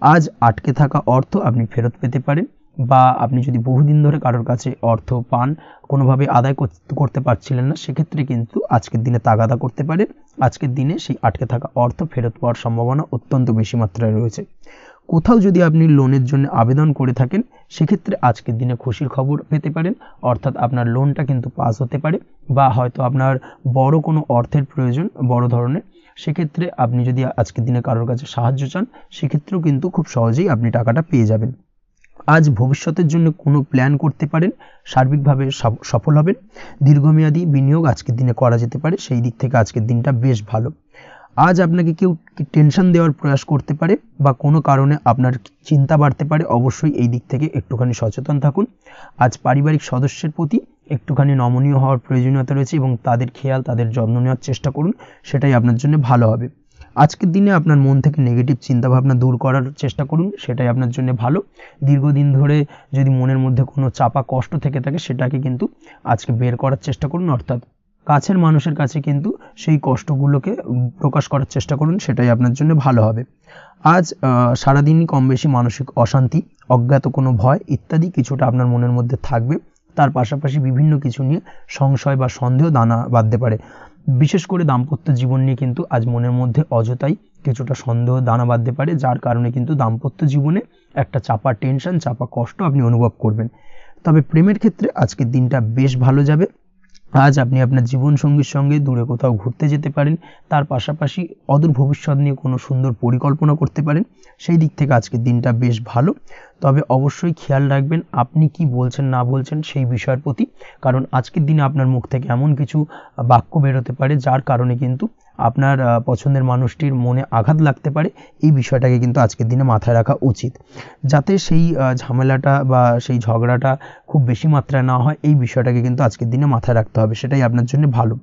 [SPEAKER 1] আজ আটকে থাকা অর্থ আপনি ফেরত পেতে পারেন, বা আপনি যদি বহুদিন ধরে কারোর কাছে অর্থ পান, কোনোভাবে আদায় করতে পারছিলেন না, সেক্ষেত্রে কিন্তু আজকের দিনে তাগাদা করতে পারেন। আজকের দিনে সেই আটকে থাকা অর্থ ফেরত পাওয়ার সম্ভাবনা অত্যন্ত বেশি মাত্রায় রয়েছে। কোথাও যদি আপনি লোনের জন্য আবেদন করে থাকেন সেক্ষেত্রে আজকের দিনে খুশির খবর পেতে পারেন, অর্থাৎ আপনার লোনটা কিন্তু পাস হতে পারে, বা হয়তো আপনার বড় কোনো অর্থের প্রয়োজন বড় ধরনের, সেক্ষেত্রে আপনি যদি আজকের দিনে কারোর কাছে সাহায্য চান সেক্ষেত্রেও কিন্তু খুব সহজেই আপনি টাকাটা পেয়ে যাবেন। আজ ভবিষ্যতের জন্য কোনো প্ল্যান করতে পারেন, সার্বিকভাবে সফল হবেন। দীর্ঘমেয়াদী বিনিয়োগ আজকের দিনে করা যেতে পারে, সেই দিক থেকে আজকের দিনটা বেশ ভালো। আজ আপনাকে কেউ টেনশন দেওয়ার প্রয়াস করতে পারে বা কোনো কারণে আপনার চিন্তা বাড়তে পারে, অবশ্যই এই দিক থেকে একটুখানি সচেতন থাকুন। আজ পারিবারিক সদস্যের প্রতি একটুখানি নমনীয় হওয়ার প্রয়োজনীয়তা রয়েছে এবং তাদের খেয়াল তাদের যত্ন নেওয়ার চেষ্টা করুন, সেটাই আপনার জন্য ভালো হবে। আজকের দিনে আপনার মন থেকে নেগেটিভ চিন্তাভাবনা দূর করার চেষ্টা করুন, সেটাই আপনার জন্য ভালো। দীর্ঘদিন ধরে যদি মনের মধ্যে কোনো চাপা কষ্ট থেকে থাকে সেটাকে কিন্তু আজকে বের করার চেষ্টা করুন, অর্থাৎ কাছের মানুষের কাছে কিন্তু সেই কষ্টগুলোকে প্রকাশ করার চেষ্টা করুন, সেটাই আপনার জন্য ভালো হবে। আজ সারাদিনই কম বেশি মানসিক অশান্তি, অজ্ঞাত কোনো ভয় ইত্যাদি কিছুটা আপনার মনের মধ্যে থাকবে। তার পাশাপাশি বিভিন্ন কিছু নিয়ে সংশয় বা সন্দেহ দানা বাঁধতে পারে। বিশেষ করে দাম্পত্য জীবন নিয়ে কিন্তু আজ মনের মধ্যে অযথাই কিছুটা সন্দেহ দানা বাঁধতে পারে, যার কারণে কিন্তু দাম্পত্য জীবনে একটা চাপা টেনশন চাপা কষ্ট আপনি অনুভব করবেন। তবে প্রেমের ক্ষেত্রে আজকের দিনটা বেশ ভালো যাবে। আজ আপনি আপনার জীবনসঙ্গীর সঙ্গে দূরে কোথাও ঘুরতে যেতে পারেন, তার পাশাপাশি অদূর ভবিষ্যৎ নিয়ে কোনো সুন্দর পরিকল্পনা করতে পারেন, সেই দিক থেকে আজকের দিনটা বেশ ভালো। তবে অবশ্যই খেয়াল রাখবেন আপনি কি বলছেন না বলছেন সেই বিষয়ের প্রতি, কারণ আজকের দিনে আপনার মুখ থেকে এমন কিছু বাক্য বেরোতে পারে যার কারণে কিন্তু আপনার পছন্দের মানুষটির মনে আঘাত লাগতে পারে। এই বিষয়টাকে কিন্তু আজকের দিনে মাথায় রাখা উচিত, যাতে সেই ঝামেলাটা বা সেই ঝগড়াটা খুব বেশি মাত্রায় না হয়, এই বিষয়টাকে কিন্তু আজকের দিনে মাথায় রাখতে হবে, সেটাই আপনার জন্য ভালো।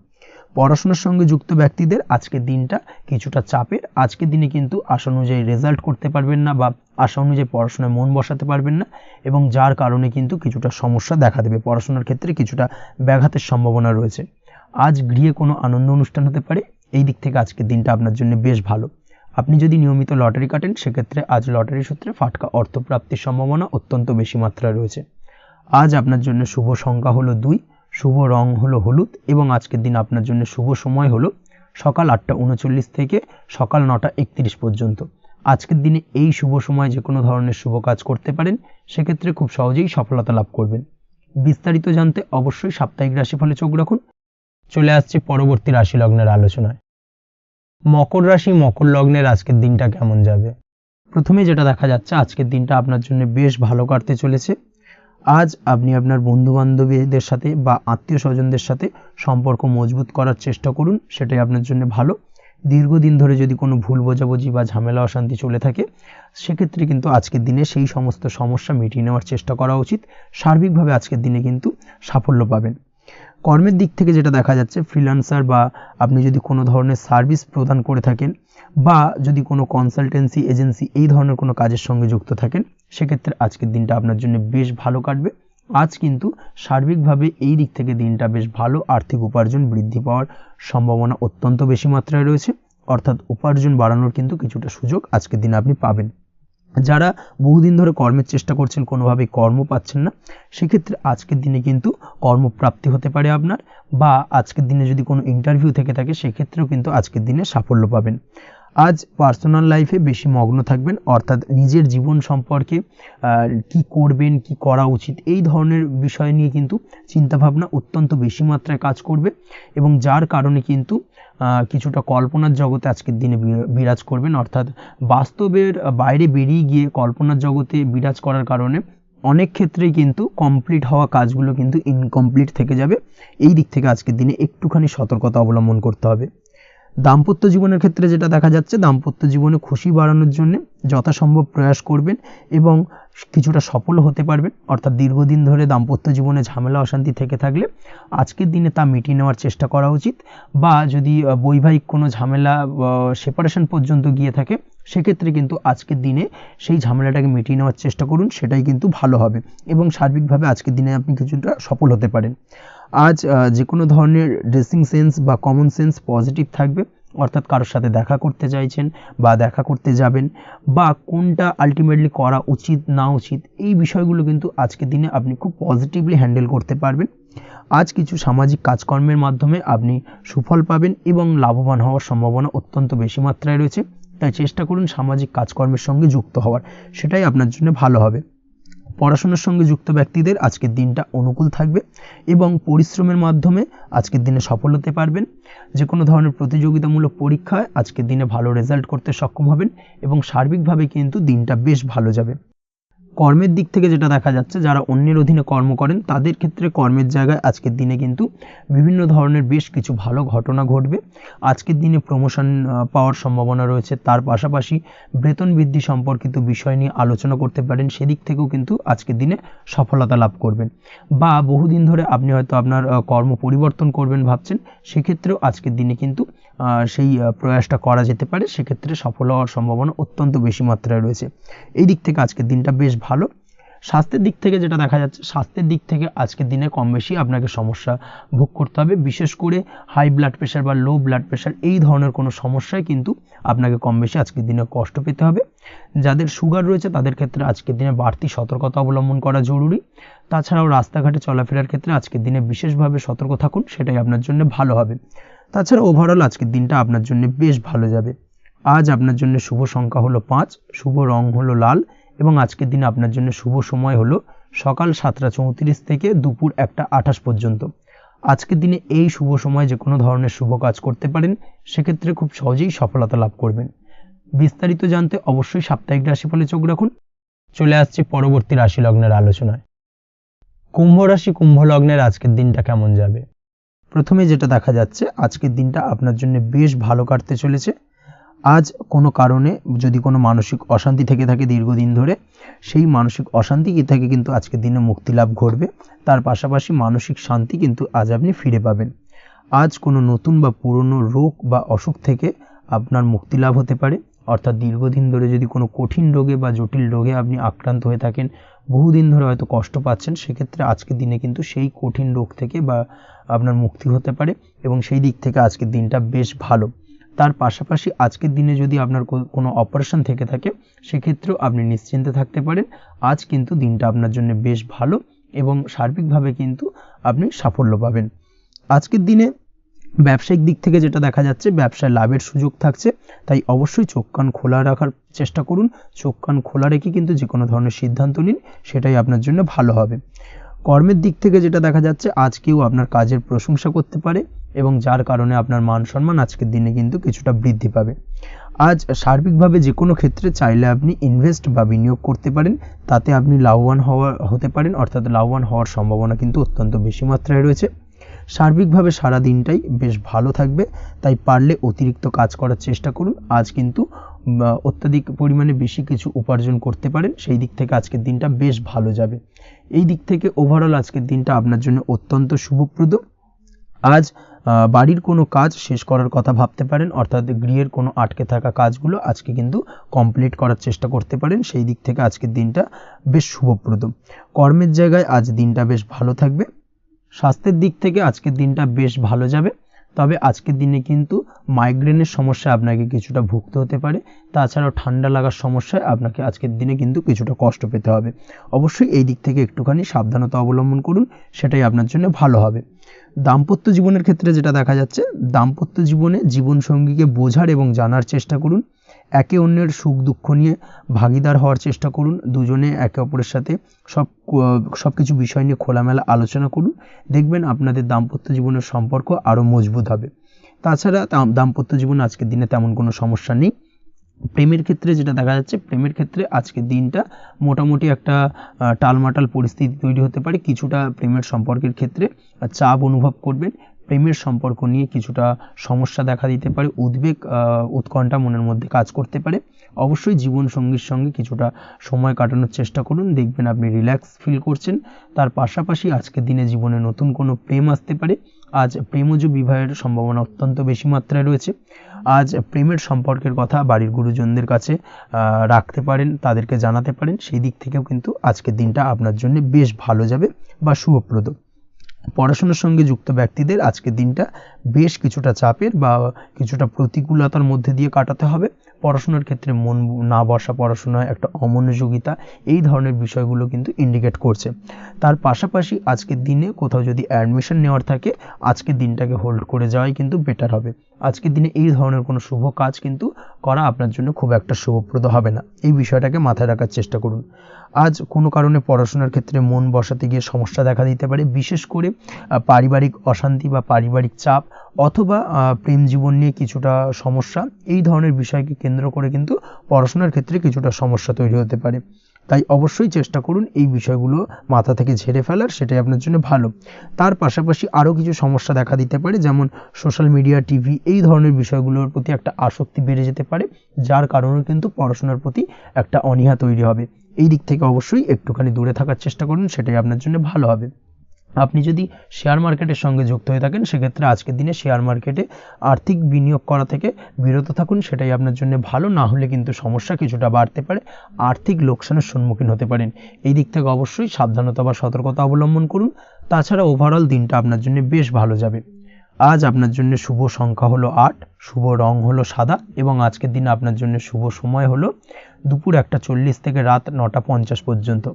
[SPEAKER 1] পড়াশোনার সঙ্গে যুক্ত ব্যক্তিদের আজকের দিনটা কিছুটা চাপের। আজকের দিনে কিন্তু আশা অনুযায়ী রেজাল্ট করতে পারবেন না বা আশা অনুযায়ী পড়াশোনায় মন বসাতে পারবেন না, এবং যার কারণে কিন্তু কিছুটা সমস্যা দেখা দেবে, পড়াশোনার ক্ষেত্রে কিছুটা ব্যাঘাতের সম্ভাবনা রয়েছে। আজ গৃহে কোনো আনন্দ অনুষ্ঠান হতে পারে, এই দিক থেকে আজকের দিনটা আপনার জন্য বেশ ভালো। আপনি যদি নিয়মিত লটারি কাটেন সেক্ষেত্রে আজ লটারি সূত্রে ফাটকা অর্থপ্রাপ্তির সম্ভাবনা অত্যন্ত বেশি মাত্রায় রয়েছে। আজ আপনার জন্য শুভ সংখ্যা হলো 2, শুভ রং হলো হলুদ, এবং আজকের দিন আপনার জন্য শুভ সময় হলো সকাল 8:39 থেকে সকাল 9:31 পর্যন্ত। আজকের দিনে এই শুভ সময় যে কোনো ধরনের শুভ কাজ করতে পারেন, সেক্ষেত্রে খুব সহজেই সফলতা লাভ করবেন। বিস্তারিত জানতে অবশ্যই সাপ্তাহিক রাশিফলে চোখ রাখুন। চলে আসছে পরবর্তী রাশি লগ্নের আলোচনায়। মকর রাশি মকর লগ্নের আজকের দিনটা কেমন যাবে? প্রথমে যেটা দেখা যাচ্ছে আজকের দিনটা আপনার জন্য বেশ ভালো কাটতে চলেছে। আজ আপনি আপনার বন্ধু বান্ধবীদের সাথে বা আত্মীয় স্বজনদের সাথে সম্পর্ক মজবুত করার চেষ্টা করুন, সেটাই আপনার জন্য ভালো। দীর্ঘদিন ধরে যদি কোনো ভুল বোঝাবুঝি বা ঝামেলা অশান্তি চলে থাকে সেক্ষেত্রে কিন্তু আজকের দিনে সেই সমস্ত সমস্যা মিটিয়ে নেওয়ার চেষ্টা করা উচিত। সার্বিকভাবে আজকের দিনে কিন্তু সাফল্য পাবেন। কর্মের দিক থেকে যেটা দেখা যাচ্ছে, ফ্রিল্যান্সার বা আপনি যদি কোনো ধরনের সার্ভিস প্রদান করে থাকেন বা যদি কোনো কনসালটেন্সি এজেন্সি এই ধরনের কোনো কাজের সঙ্গে যুক্ত থাকেন, সেক্ষেত্রে আজকের দিনটা আপনার জন্য বেশ ভালো কাটবে। আজ কিন্তু সার্বিকভাবে এই দিক থেকে দিনটা বেশ ভালো। আর্থিক উপার্জন বৃদ্ধি পাওয়ার সম্ভাবনা অত্যন্ত বেশি মাত্রায় রয়েছে, অর্থাৎ উপার্জন বাড়ানোর কিন্তু কিছুটা সুযোগ আজকের দিনে আপনি পাবেন। যারা বহুদিন ধরে কর্মের চেষ্টা করছেন কোনোভাবেই কর্ম পাচ্ছেন না, সেক্ষেত্রে আজকের দিনে কিন্তু কর্মপ্রাপ্তি হতে পারে আপনার, বা আজকের দিনে যদি কোনো ইন্টারভিউ থেকে থাকে সেক্ষেত্রেও কিন্তু আজকের দিনে সাফল্য পাবেন। আজ পার্সোনাল লাইফে বেশি মগ্ন থাকবেন, অর্থাৎ নিজের জীবন সম্পর্কে কি করবেন কি করা উচিত এই ধরনের বিষয় নিয়ে কিন্তু চিন্তাভাবনা অত্যন্ত বেশি মাত্রায় কাজ করবে, এবং যার কারণে কিন্তু কিছুটা কল্পনার জগতে আজকের দিনে বিরাজ করবেন, অর্থাৎ বাস্তবের বাইরে বেরিয়ে গিয়ে কল্পনার জগতে বিরাজ করার কারণে অনেক ক্ষেত্রেই কিন্তু কমপ্লিট হওয়া কাজগুলো কিন্তু ইনকমপ্লিট থেকে যাবে। এই দিক থেকে আজকের দিনে একটুখানি সতর্কতা অবলম্বন করতে হবে। দাম্পত্য জীবনের ক্ষেত্রে যেটা দেখা যাচ্ছে, দাম্পত্য জীবনে খুশি বাড়ানোর জন্য যথাসম্ভব প্রয়াস করবেন এবং কিছুটা সফল হতে পারবেন, অর্থাৎ দীর্ঘদিন ধরে দাম্পত্য জীবনে ঝামেলা অশান্তি থেকে থাকলে আজকের দিনে তা মিটিয়ে নেওয়ার চেষ্টা করা উচিত, বা যদি বৈবাহিক কোনো ঝামেলা সেপারেশন পর্যন্ত গিয়ে থাকে সেক্ষেত্রে কিন্তু আজকের দিনে সেই ঝামেলাটাকে মিটিয়ে নেওয়ার চেষ্টা করুন, সেটাই কিন্তু ভালো হবে এবং সার্বিকভাবে আজকের দিনে আপনি কিছুটা সফল হতে পারেন। আজ যে কোনো ধরনের ড্রেসিং সেন্স বা কমন সেন্স পজিটিভ থাকবে, অর্থাৎ কারোর সাথে দেখা করতে চাইছেন বা দেখা করতে যাবেন বা কোনটা আলটিমেটলি করা উচিত না উচিত এই বিষয়গুলো কিন্তু আজকের দিনে আপনি খুব পজিটিভলি হ্যান্ডেল করতে পারবেন। আজ কিছু সামাজিক কাজকর্মের মাধ্যমে আপনি সুফল পাবেন এবং লাভবান হওয়ার সম্ভাবনা অত্যন্ত বেশি মাত্রায় রয়েছে। তাই চেষ্টা করুন সামাজিক কাজকর্মের সঙ্গে যুক্ত হওয়ার, সেটাই আপনার জন্য ভালো হবে। পড়াশোনার সঙ্গে যুক্ত ব্যক্তিদের আজকের দিনটা অনুকূল থাকবে এবং পরিশ্রমের মাধ্যমে আজকের দিনে সফল হতে পারবেন। যে কোনো ধরনের প্রতিযোগিতামূলক পরীক্ষায় আজকের দিনে ভালো রেজাল্ট করতে সক্ষম হবেন এবং সার্বিকভাবে কিন্তু দিনটা বেশ ভালো যাবে। কর্মের দিক থেকে যেটা দেখা যাচ্ছে, যারা অন্যের অধীনে কর্ম করেন তাদের ক্ষেত্রে কর্মের জায়গায় আজকের দিনে কিন্তু বিভিন্ন ধরনের বেশ কিছু ভালো ঘটনা ঘটবে। আজকের দিনে প্রমোশন পাওয়ার সম্ভাবনা রয়েছে, তার পাশাপাশি বেতন বৃদ্ধি সম্পর্কিত বিষয় নিয়ে আলোচনা করতে পারেন, সেদিক থেকেও কিন্তু আজকের দিনে সফলতা লাভ করবেন। বা বহুদিন ধরে আপনি হয়তো আপনার কর্ম পরিবর্তন করবেন ভাবছেন, সেক্ষেত্রেও আজকের দিনে কিন্তু সেই প্রয়াসটা করা যেতে পারে, সেক্ষেত্রে সফল হওয়ার সম্ভাবনা অত্যন্ত বেশি মাত্রায় রয়েছে। এই দিক থেকে আজকের দিনটা বেশ ভালো। স্বাস্থ্যের দিক থেকে যেটা দেখা যাচ্ছে, স্বাস্থ্যের দিক থেকে আজকের দিনে কম বেশি আপনাকে সমস্যা ভোগ করতে হবে, বিশেষ করে হাই ব্লাড প্রেশার বা লো ব্লাড প্রেশার এই ধরনের কোনো সমস্যায় কিন্তু আপনাকে কম বেশি আজকের দিনে কষ্ট পেতে হবে। যাদের সুগার রয়েছে তাদের ক্ষেত্রে আজকের দিনে বাড়তি সতর্কতা অবলম্বন করা জরুরি। তাছাড়াও রাস্তাঘাটে চলাফেরার ক্ষেত্রে আজকের দিনে বিশেষভাবে সতর্ক থাকুন, সেটাই আপনার জন্য ভালো হবে। তাছাড়া ওভারঅল আজকের দিনটা আপনার জন্য বেশ ভালো যাবে। আজ আপনার জন্য শুভ সংখ্যা হলো 5, শুভ রং হলো লাল এবং আজকের দিনে আপনার জন্য শুভ সময় হলো সকাল 7:34 থেকে দুপুর 1:28 পর্যন্ত। আজকের দিনে এই শুভ সময় যে কোনো ধরনের শুভ কাজ করতে পারেন, সেক্ষেত্রে খুব সহজেই সফলতা লাভ করবেন। বিস্তারিত জানতে অবশ্যই সাপ্তাহিক রাশিফলে চোখ রাখুন। চলে আসছে পরবর্তী রাশি লগ্নের আলোচনায়। কুম্ভ রাশি, কুম্ভ লগ্নের আজকের দিনটা কেমন যাবে? প্রথমে যেটা দেখা যাচ্ছে, আজকের দিনটা আপনার জন্য বেশ ভালো কাটতে চলেছে। আজ কোনো কারণে যদি কোনো মানসিক অশান্তি থেকে থাকে দীর্ঘদিন ধরে, সেই মানসিক অশান্তি থেকে কিন্তু আজকের দিনে মুক্তি লাভ ঘটবে। তার পাশাপাশি মানসিক শান্তি কিন্তু আজ আপনি ফিরে পাবেন। আজ কোনো নতুন বা পুরনো রোগ বা অসুখ থেকে আপনার মুক্তি লাভ হতে পারে, অর্থাৎ দীর্ঘদিন ধরে যদি কোনো কঠিন রোগে বা জটিল রোগে আপনি আক্রান্ত হয়ে থাকেন, বহুদিন ধরে হয়তো কষ্ট পাচ্ছেন, সেক্ষেত্রে আজকের দিনে কিন্তু সেই কঠিন রোগ থেকে বা আপনার মুক্তি হতে পারে এবং সেই দিক থেকে আজকের দিনটা বেশ ভালো। তার পাশাপাশি আজকের দিনে যদি আপনার কোনো অপারেশন থেকে থাকে, সেক্ষেত্রেও আপনি নিশ্চিন্তে থাকতে পারেন। আজ কিন্তু দিনটা আপনার জন্য বেশ ভালো এবং সার্বিকভাবে কিন্তু আপনি সাফল্য পাবেন। আজকের দিনে ব্যবসায়িক দিক থেকে যেটা দেখা যাচ্ছে, ব্যবসায় লাভের সুযোগ থাকছে, তাই অবশ্যই চোখ কান খোলা রাখার চেষ্টা করুন। চোখ কান খোলা রেখে কিন্তু যে কোনো ধরনের সিদ্ধান্ত নিন, সেটাই আপনার জন্য ভালো হবে। কর্মের দিক থেকে যেটা দেখা যাচ্ছে, আজ কেউ আপনার কাজের প্রশংসা করতে পারে এবং যার কারণে আপনার মান সম্মান আজকের দিনে কিন্তু কিছুটা বৃদ্ধি পাবে। আজ সার্বিকভাবে যে কোনো ক্ষেত্রে চাইলে আপনি ইনভেস্ট বা বিনিয়োগ করতে পারেন, তাতে আপনি লাভবান হতে পারেন, অর্থাৎ লাভবান হওয়ার সম্ভাবনা কিন্তু অত্যন্ত বেশি মাত্রায় রয়েছে। সার্বিকভাবে সারা দিনটাই বেশ ভালো থাকবে, তাই পারলে অতিরিক্ত কাজ করার চেষ্টা করুন। আজ কিন্তু অত্যাধিক পরিমাণে বেশি কিছু উপার্জন করতে পারেন, সেই দিক থেকে আজকের দিনটা বেশ ভালো যাবে। এই দিক থেকে ওভারঅল আজকের দিনটা আপনার জন্য অত্যন্ত শুভপ্রদ। আজ বাড়ির কোনো কাজ শেষ করার কথা ভাবতে পারেন, অর্থাৎ গৃহের কোনো আটকে থাকা কাজগুলো আজকে কিন্তু কমপ্লিট করার চেষ্টা করতে পারেন, সেই দিক থেকে আজকের দিনটা বেশ শুভপ্রদ। কর্মের জায়গায় আজ দিনটা বেশ ভালো থাকবে। স্বাস্থ্যের দিক থেকে আজকের দিনটা বেশ ভালো যাবে, তবে আজকের দিনে কিন্তু মাইগ্রেনের সমস্যা আপনাকে কিছুটা ভুগতে হতে পারে। তাছাড়াও ঠান্ডা লাগার সমস্যায় আপনাকে আজকের দিনে কিন্তু কিছুটা কষ্ট পেতে হবে। অবশ্যই এই দিক থেকে একটুখানি সাবধানতা অবলম্বন করুন, সেটাই আপনার জন্য ভালো হবে। দাম্পত্য জীবনের ক্ষেত্রে যেটা দেখা যাচ্ছে, দাম্পত্য জীবনে জীবনসঙ্গীকে বোঝার এবং জানার চেষ্টা করুন। একে অন্যের সুখ দুঃখ নিয়ে ভাগিদার হওয়ার চেষ্টা করুন। দুজনে একে অপরের সাথে সব কিছু বিষয় নিয়ে খোলামেলা আলোচনা করুন, দেখবেন আপনাদের দাম্পত্য জীবনের সম্পর্ক আরও মজবুত হবে। তাছাড়া দাম্পত্য জীবনে আজকের দিনে তেমন কোনো সমস্যা নেই। প্রেমের ক্ষেত্রে যেটা দেখা যাচ্ছে, প্রেমের ক্ষেত্রে আজকের দিনটা মোটামুটি একটা টালমাটাল পরিস্থিতি তৈরি হতে পারে। কিছুটা প্রেমের সম্পর্কের ক্ষেত্রে চাপ অনুভব করবেন, প্রেমের সম্পর্ক নিয়ে কিছুটা সমস্যা দেখা দিতে পারে, উদ্বেগ উৎকণ্ঠা মনের মধ্যে কাজ করতে পারে। অবশ্যই জীবনসঙ্গীর সঙ্গে কিছুটা সময় কাটানোর চেষ্টা করুন, দেখবেন আপনি রিল্যাক্স ফিল করছেন। তার পাশাপাশি আজকের দিনে জীবনে নতুন কোনো প্রেম আসতে পারে। আজ প্রেমজ বিবাহের সম্ভাবনা অত্যন্ত বেশি মাত্রায় রয়েছে। আজ প্রেমের সম্পর্কের কথা বাড়ির গুরুজনদের কাছে রাখতে পারেন, তাদেরকে জানাতে পারেন, সেই দিক থেকেও কিন্তু আজকের দিনটা আপনার জন্য বেশ ভালো যাবে বা শুভপ্রদ। পড়াশোনার সঙ্গে যুক্ত ব্যক্তিদের আজকের দিনটা বেশ কিছুটা চাপের বা কিছুটা প্রতিকূলতার মধ্যে দিয়ে কাটাতে হবে। পড়াশোনার ক্ষেত্রে মন না বসা, পড়াশোনায় একটা অমনোযোগিতা, এই ধরনের বিষয়গুলো কিন্তু ইন্ডিকেট করছে। তার পাশাপাশি আজকের দিনে কোথাও যদি অ্যাডমিশন নেওয়ার থাকে, আজকের দিনটাকে হোল্ড করে যাওয়াই কিন্তু বেটার হবে। আজকের দিনে এই ধরনের কোনো শুভ কাজ কিন্তু করা আপনার জন্য খুব একটা শুভপ্রদ হবে না, এই বিষয়টাকে মাথায় রাখার চেষ্টা করুন। আজ কোনো কারণে পড়াশোনার ক্ষেত্রে মন বসাতে গিয়ে সমস্যা দেখা দিতে পারে, বিশেষ করে পারিবারিক অশান্তি বা পারিবারিক চাপ অথবা প্রেম জীবন নিয়ে কিছুটা সমস্যা, এই ধরনের বিষয়কে কেন্দ্র করে কিন্তু পড়াশোনার ক্ষেত্রে কিছুটা সমস্যা তৈরি হতে পারে। তাই অবশ্যই চেষ্টা করুন এই বিষয়গুলো মাথা থেকে ঝেড়ে ফেলার, সেটাই আপনার জন্য ভালো। তার পাশাপাশি আরও কিছু সমস্যা দেখা দিতে পারে, যেমন সোশ্যাল মিডিয়া, টিভি, এই ধরনের বিষয়গুলোর প্রতি একটা আসক্তি বেড়ে যেতে পারে, যার কারণে কিন্তু পড়াশোনার প্রতি একটা অনীহা তৈরি হবে। এই দিক থেকে অবশ্যই একটুখানি দূরে থাকার চেষ্টা করুন, সেটাই আপনার জন্য ভালো হবে। আপনি যদি শেয়ার মার্কেটের সঙ্গে যুক্ত হয়ে থাকেন, সেক্ষেত্রে আজকের দিনে শেয়ার মার্কেটে আর্থিক বিনিয়োগ করা থেকে বিরত থাকুন, সেটাই আপনার জন্য ভালো। না হলে কিন্তু সমস্যা কিছুটা বাড়তে পারে, আর্থিক লোকসানের সম্মুখীন হতে পারেন। এই দিক থেকে অবশ্যই সাবধানতা বা সতর্কতা অবলম্বন করুন। তাছাড়া ওভারঅল দিনটা আপনার জন্য বেশ ভালো যাবে। আজ আপনার জন্য শুভ সংখ্যা হলো 8, শুভ রং হলো সাদা এবং আজকের দিনে আপনার জন্য শুভ সময় হলো দুপুর 1:40 থেকে রাত 9:50 পর্যন্ত।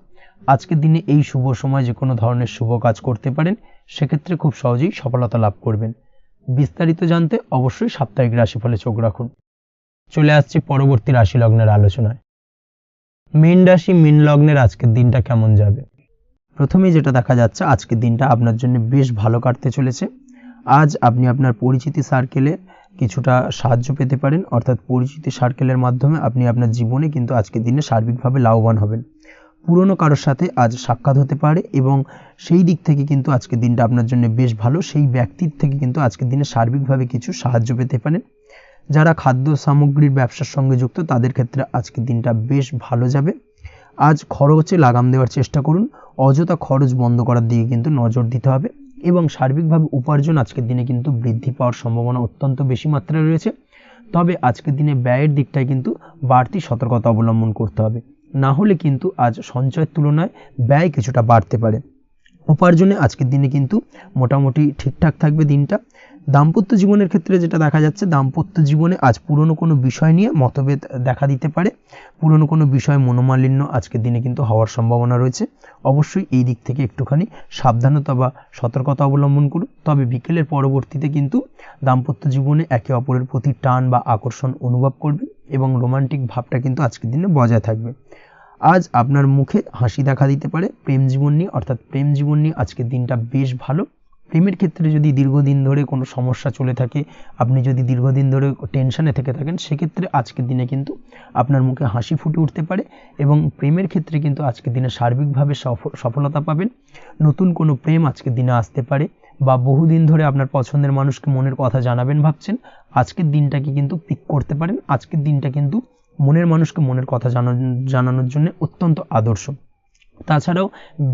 [SPEAKER 1] আজকের দিনে এই শুভ সময় যে কোনো ধরনের শুভ কাজ করতে পারেন, সেক্ষেত্রে খুব সহজেই সফলতা লাভ করবেন। বিস্তারিত জানতে অবশ্যই সাপ্তাহিক রাশিফলে চোখ রাখুন। চলে আসছি পরবর্তী রাশি লগ্নের আলোচনায়। মীন রাশি, মীন লগ্নের আজকের দিনটা কেমন যাবে? প্রথমেই যেটা দেখা যাচ্ছে, আজকের দিনটা আপনার জন্য বেশ ভালো কাটতে চলেছে। আজ আপনি আপনার পরিচিতি সার্কেলে কিছুটা সাহায্য পেতে পারেন, অর্থাৎ পরিচিতি সার্কেলের মাধ্যমে আপনি আপনার জীবনে কিন্তু আজকের দিনে সার্বিকভাবে লাভবান হবেন। পুরনো কারোর সাথে আজ সাক্ষাৎ হতে পারে এবং সেই দিক থেকে কিন্তু আজকের দিনটা আপনার জন্য বেশ ভালো। সেই ব্যক্তির থেকে কিন্তু আজকের দিনে সার্বিকভাবে কিছু সাহায্য পেতে পারেন। যারা খাদ্য সামগ্রীর ব্যবসার সঙ্গে যুক্ত, তাদের ক্ষেত্রে আজকের দিনটা বেশ ভালো যাবে। আজ খরচে লাগাম দেওয়ার চেষ্টা করুন, অযথা খরচ বন্ধ করার দিকে কিন্তু নজর দিতে হবে এবং সার্বিকভাবে উপার্জন আজকের দিনে কিন্তু বৃদ্ধি পাওয়ার সম্ভাবনা অত্যন্ত বেশি মাত্রায় রয়েছে। তবে আজকের দিনে ব্যয়ের দিকটায় কিন্তু বাড়তি সতর্কতা অবলম্বন করতে হবে, না হলে কিন্তু আজ সঞ্চয়ের তুলনায় ব্যয় কিছুটা বাড়তে পারে। উপার্জনে আজকের দিনে কিন্তু মোটামুটি ঠিকঠাক থাকবে দিনটা। দাম্পত্য জীবনের ক্ষেত্রে যেটা দেখা যাচ্ছে, দাম্পত্য জীবনে আজ পুরনো কোনো বিষয় নিয়ে মতভেদ দেখা দিতে পারে, পুরনো কোনো বিষয়ে মনোমালিন্য আজকের দিনে কিন্তু হওয়ার সম্ভাবনা রয়েছে। অবশ্যই এই দিক থেকে একটুখানি সাবধানতা বা সতর্কতা অবলম্বন করুন। তবে বিকেলের পরবর্তীতে কিন্তু দাম্পত্য জীবনে একে অপরের প্রতি টান বা আকর্ষণ অনুভব করবে এবং রোমান্টিক ভাবটা কিন্তু আজকের দিনে বজায় থাকবে। আজ আপনার মুখে হাসি দেখা দিতে পারে প্রেম জীবন নিয়ে, অর্থাৎ প্রেম জীবন নিয়ে আজকের দিনটা বেশ ভালো। প্রেমের ক্ষেত্রে যদি দীর্ঘদিন ধরে কোনো সমস্যা চলে থাকে, আপনি যদি দীর্ঘদিন ধরে টেনশনে থেকে থাকেন, সেক্ষেত্রে আজকের দিনে কিন্তু আপনার মুখে হাসি ফুটে উঠতে পারে এবং প্রেমের ক্ষেত্রে কিন্তু আজকের দিনে সার্বিকভাবে সফলতা পাবেন। নতুন কোনো প্রেম আজকের দিনে আসতে পারে বা বহুদিন ধরে আপনার পছন্দের মানুষকে মনের কথা জানাবেন ভাবছেন, আজকের দিনটাকে কিন্তু পিক করতে পারেন। আজকের দিনটা কিন্তু মনের মানুষকে মনের কথা জানানোর জন্য অত্যন্ত আদর্শ। তাছাড়াও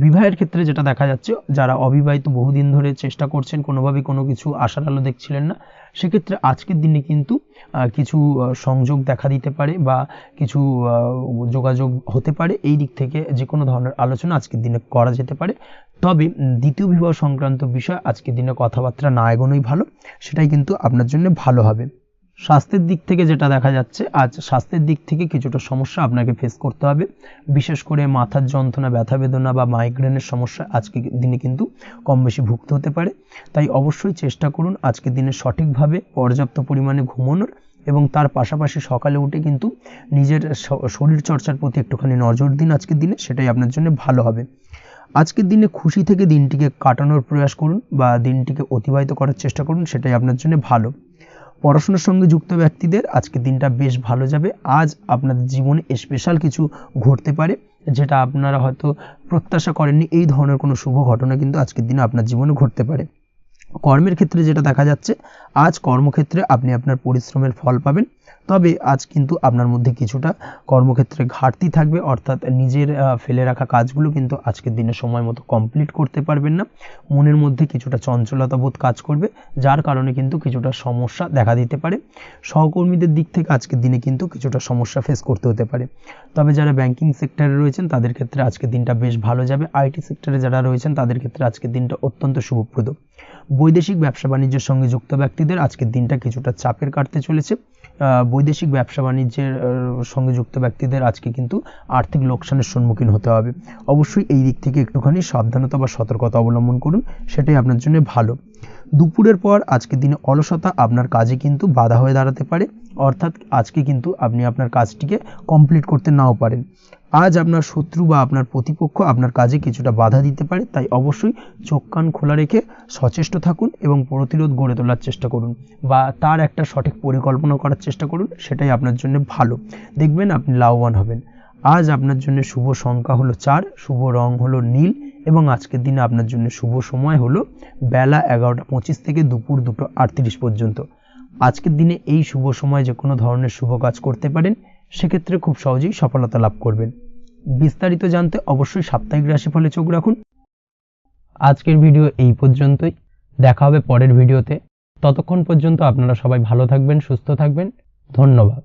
[SPEAKER 1] বিবাহের ক্ষেত্রে যেটা দেখা যাচ্ছে, যারা অবিবাহিত বহুদিন ধরে চেষ্টা করছেন, কোনোভাবেই কোনো কিছু আশার আলো দেখছিলেন না, সেক্ষেত্রে আজকের দিনে কিন্তু কিছু সংযোগ দেখা দিতে পারে বা কিছু যোগাযোগ হতে পারে। এই দিক থেকে যে কোনো ধরনের আলোচনা আজকের দিনে করা যেতে পারে। তবে দ্বিতীয় বিবাহ সংক্রান্ত বিষয় আজকের দিনে কথাবার্তা না এগোনোই ভালো, সেটাই কিন্তু আপনার জন্য ভালো হবে। স্বাস্থ্যের দিক থেকে যেটা দেখা যাচ্ছে, আজ স্বাস্থ্যের দিক থেকে কিছুটা সমস্যা আপনাকে ফেস করতে হবে, বিশেষ করে মাথার যন্ত্রণা, ব্যথা বেদনা বা মাইগ্রেনের সমস্যা আজকের দিনে কিন্তু কম বেশি ভুগতে হতে পারে। তাই অবশ্যই চেষ্টা করুন আজকের দিনে সঠিকভাবে পর্যাপ্ত পরিমাণে ঘুমানোর এবং তার পাশাপাশি সকালে উঠে কিন্তু নিজের শরীর চর্চার প্রতি একটুখানি নজর দিন আজকের দিনে, সেটাই আপনার জন্য ভালো হবে। আজকের দিনে খুশি থেকে দিনটিকে কাটানোর প্রয়াস করুন বা দিনটিকে অতিবাহিত করার চেষ্টা করুন, সেটাই আপনার জন্য ভালো। পড়াশোনার সঙ্গে যুক্ত ব্যক্তিদের আজকের দিনটা বেশ ভালো যাবে। আজ আপনাদের জীবনে স্পেশাল কিছু ঘটতে পারে, যেটা আপনারা হয়তো প্রত্যাশা করেননি। এই ধরনের কোনো শুভ ঘটনা কিন্তু আজকের দিনে আপনার জীবনে ঘটতে পারে। কর্মের ক্ষেত্রে যেটা দেখা যাচ্ছে, আজ কর্মক্ষেত্রে আপনি আপনার পরিশ্রমের ফল পাবেন। তবে আজ কিন্তু আপনার মধ্যে কিছুটা কর্মক্ষেত্রে ঘাটতি থাকবে, অর্থাৎ নিজের ফেলে রাখা কাজগুলো কিন্তু আজকের দিনে সময় মতো কমপ্লিট করতে পারবেন না। মনের মধ্যে কিছুটা চঞ্চলতা বোধ কাজ করবে, যার কারণে কিন্তু কিছুটা সমস্যা দেখা দিতে পারে। সহকর্মীদের দিক থেকে আজকের দিনে কিন্তু কিছুটা সমস্যা ফেস করতে হতে পারে। তবে যারা ব্যাংকিং সেক্টরে রয়েছেন তাদের ক্ষেত্রে আজকের দিনটা বেশ ভালো যাবে। আইটি সেক্টরে যারা রয়েছেন তাদের ক্ষেত্রে আজকের দিনটা অত্যন্ত শুভপ্রদ। বৈদেশিক ব্যবসা বাণিজ্যের সঙ্গে যুক্ত ব্যক্তিদের আজকের দিনটা কিছুটা চাপের কাটতে চলেছে। বৈদেশিক ব্যবসা বাণিজ্যের সঙ্গে যুক্ত ব্যক্তিদের আজকে কিন্তু আর্থিক লোকসানের সম্মুখীন হতে হবে। অবশ্যই এই দিক থেকে একটুখানি সাবধানতা বা সতর্কতা অবলম্বন করুন, সেটাই আপনার জন্য ভালো। দুপুরের পর আজকের দিনে অলসতা আপনার কাজে কিন্তু বাধা হয়ে দাঁড়াতে পারে, অর্থাৎ আজকে কিন্তু আপনি আপনার কাজটিকে কমপ্লিট করতে নাও পারেন। আজ আপনার শত্রু বা আপনার প্রতিপক্ষ আপনার কাজে কিছুটা বাধা দিতে পারে, তাই অবশ্যই চোখ কান খোলা রেখে সচেষ্ট থাকুন এবং প্রতিরোধ গড়ে তোলার চেষ্টা করুন বা তার একটা সঠিক পরিকল্পনা করার চেষ্টা করুন, সেটাই আপনার জন্য ভালো। দেখবেন আপনি লাভবান হবেন। আজ আপনার জন্য শুভ সংখ্যা হলো 4, শুভ রং হলো নীল এবং আজকের দিনে আপনার জন্য শুভ সময় হলো বেলা 11:25 থেকে দুপুর 2:38 পর্যন্ত। আজকের দিনে এই শুভ সময় যে কোনো ধরনের শুভ কাজ করতে পারেন, সেক্ষেত্রে খুব সহজেই সফলতা লাভ করবেন। বিস্তারিত জানতে অবশ্যই সাপ্তাহিক রাশিফলে চোখ রাখুন। আজকের ভিডিও এই পর্যন্তই, দেখা হবে পরের ভিডিওতে। ততক্ষণ পর্যন্ত আপনারা সবাই ভালো থাকবেন, সুস্থ থাকবেন। ধন্যবাদ।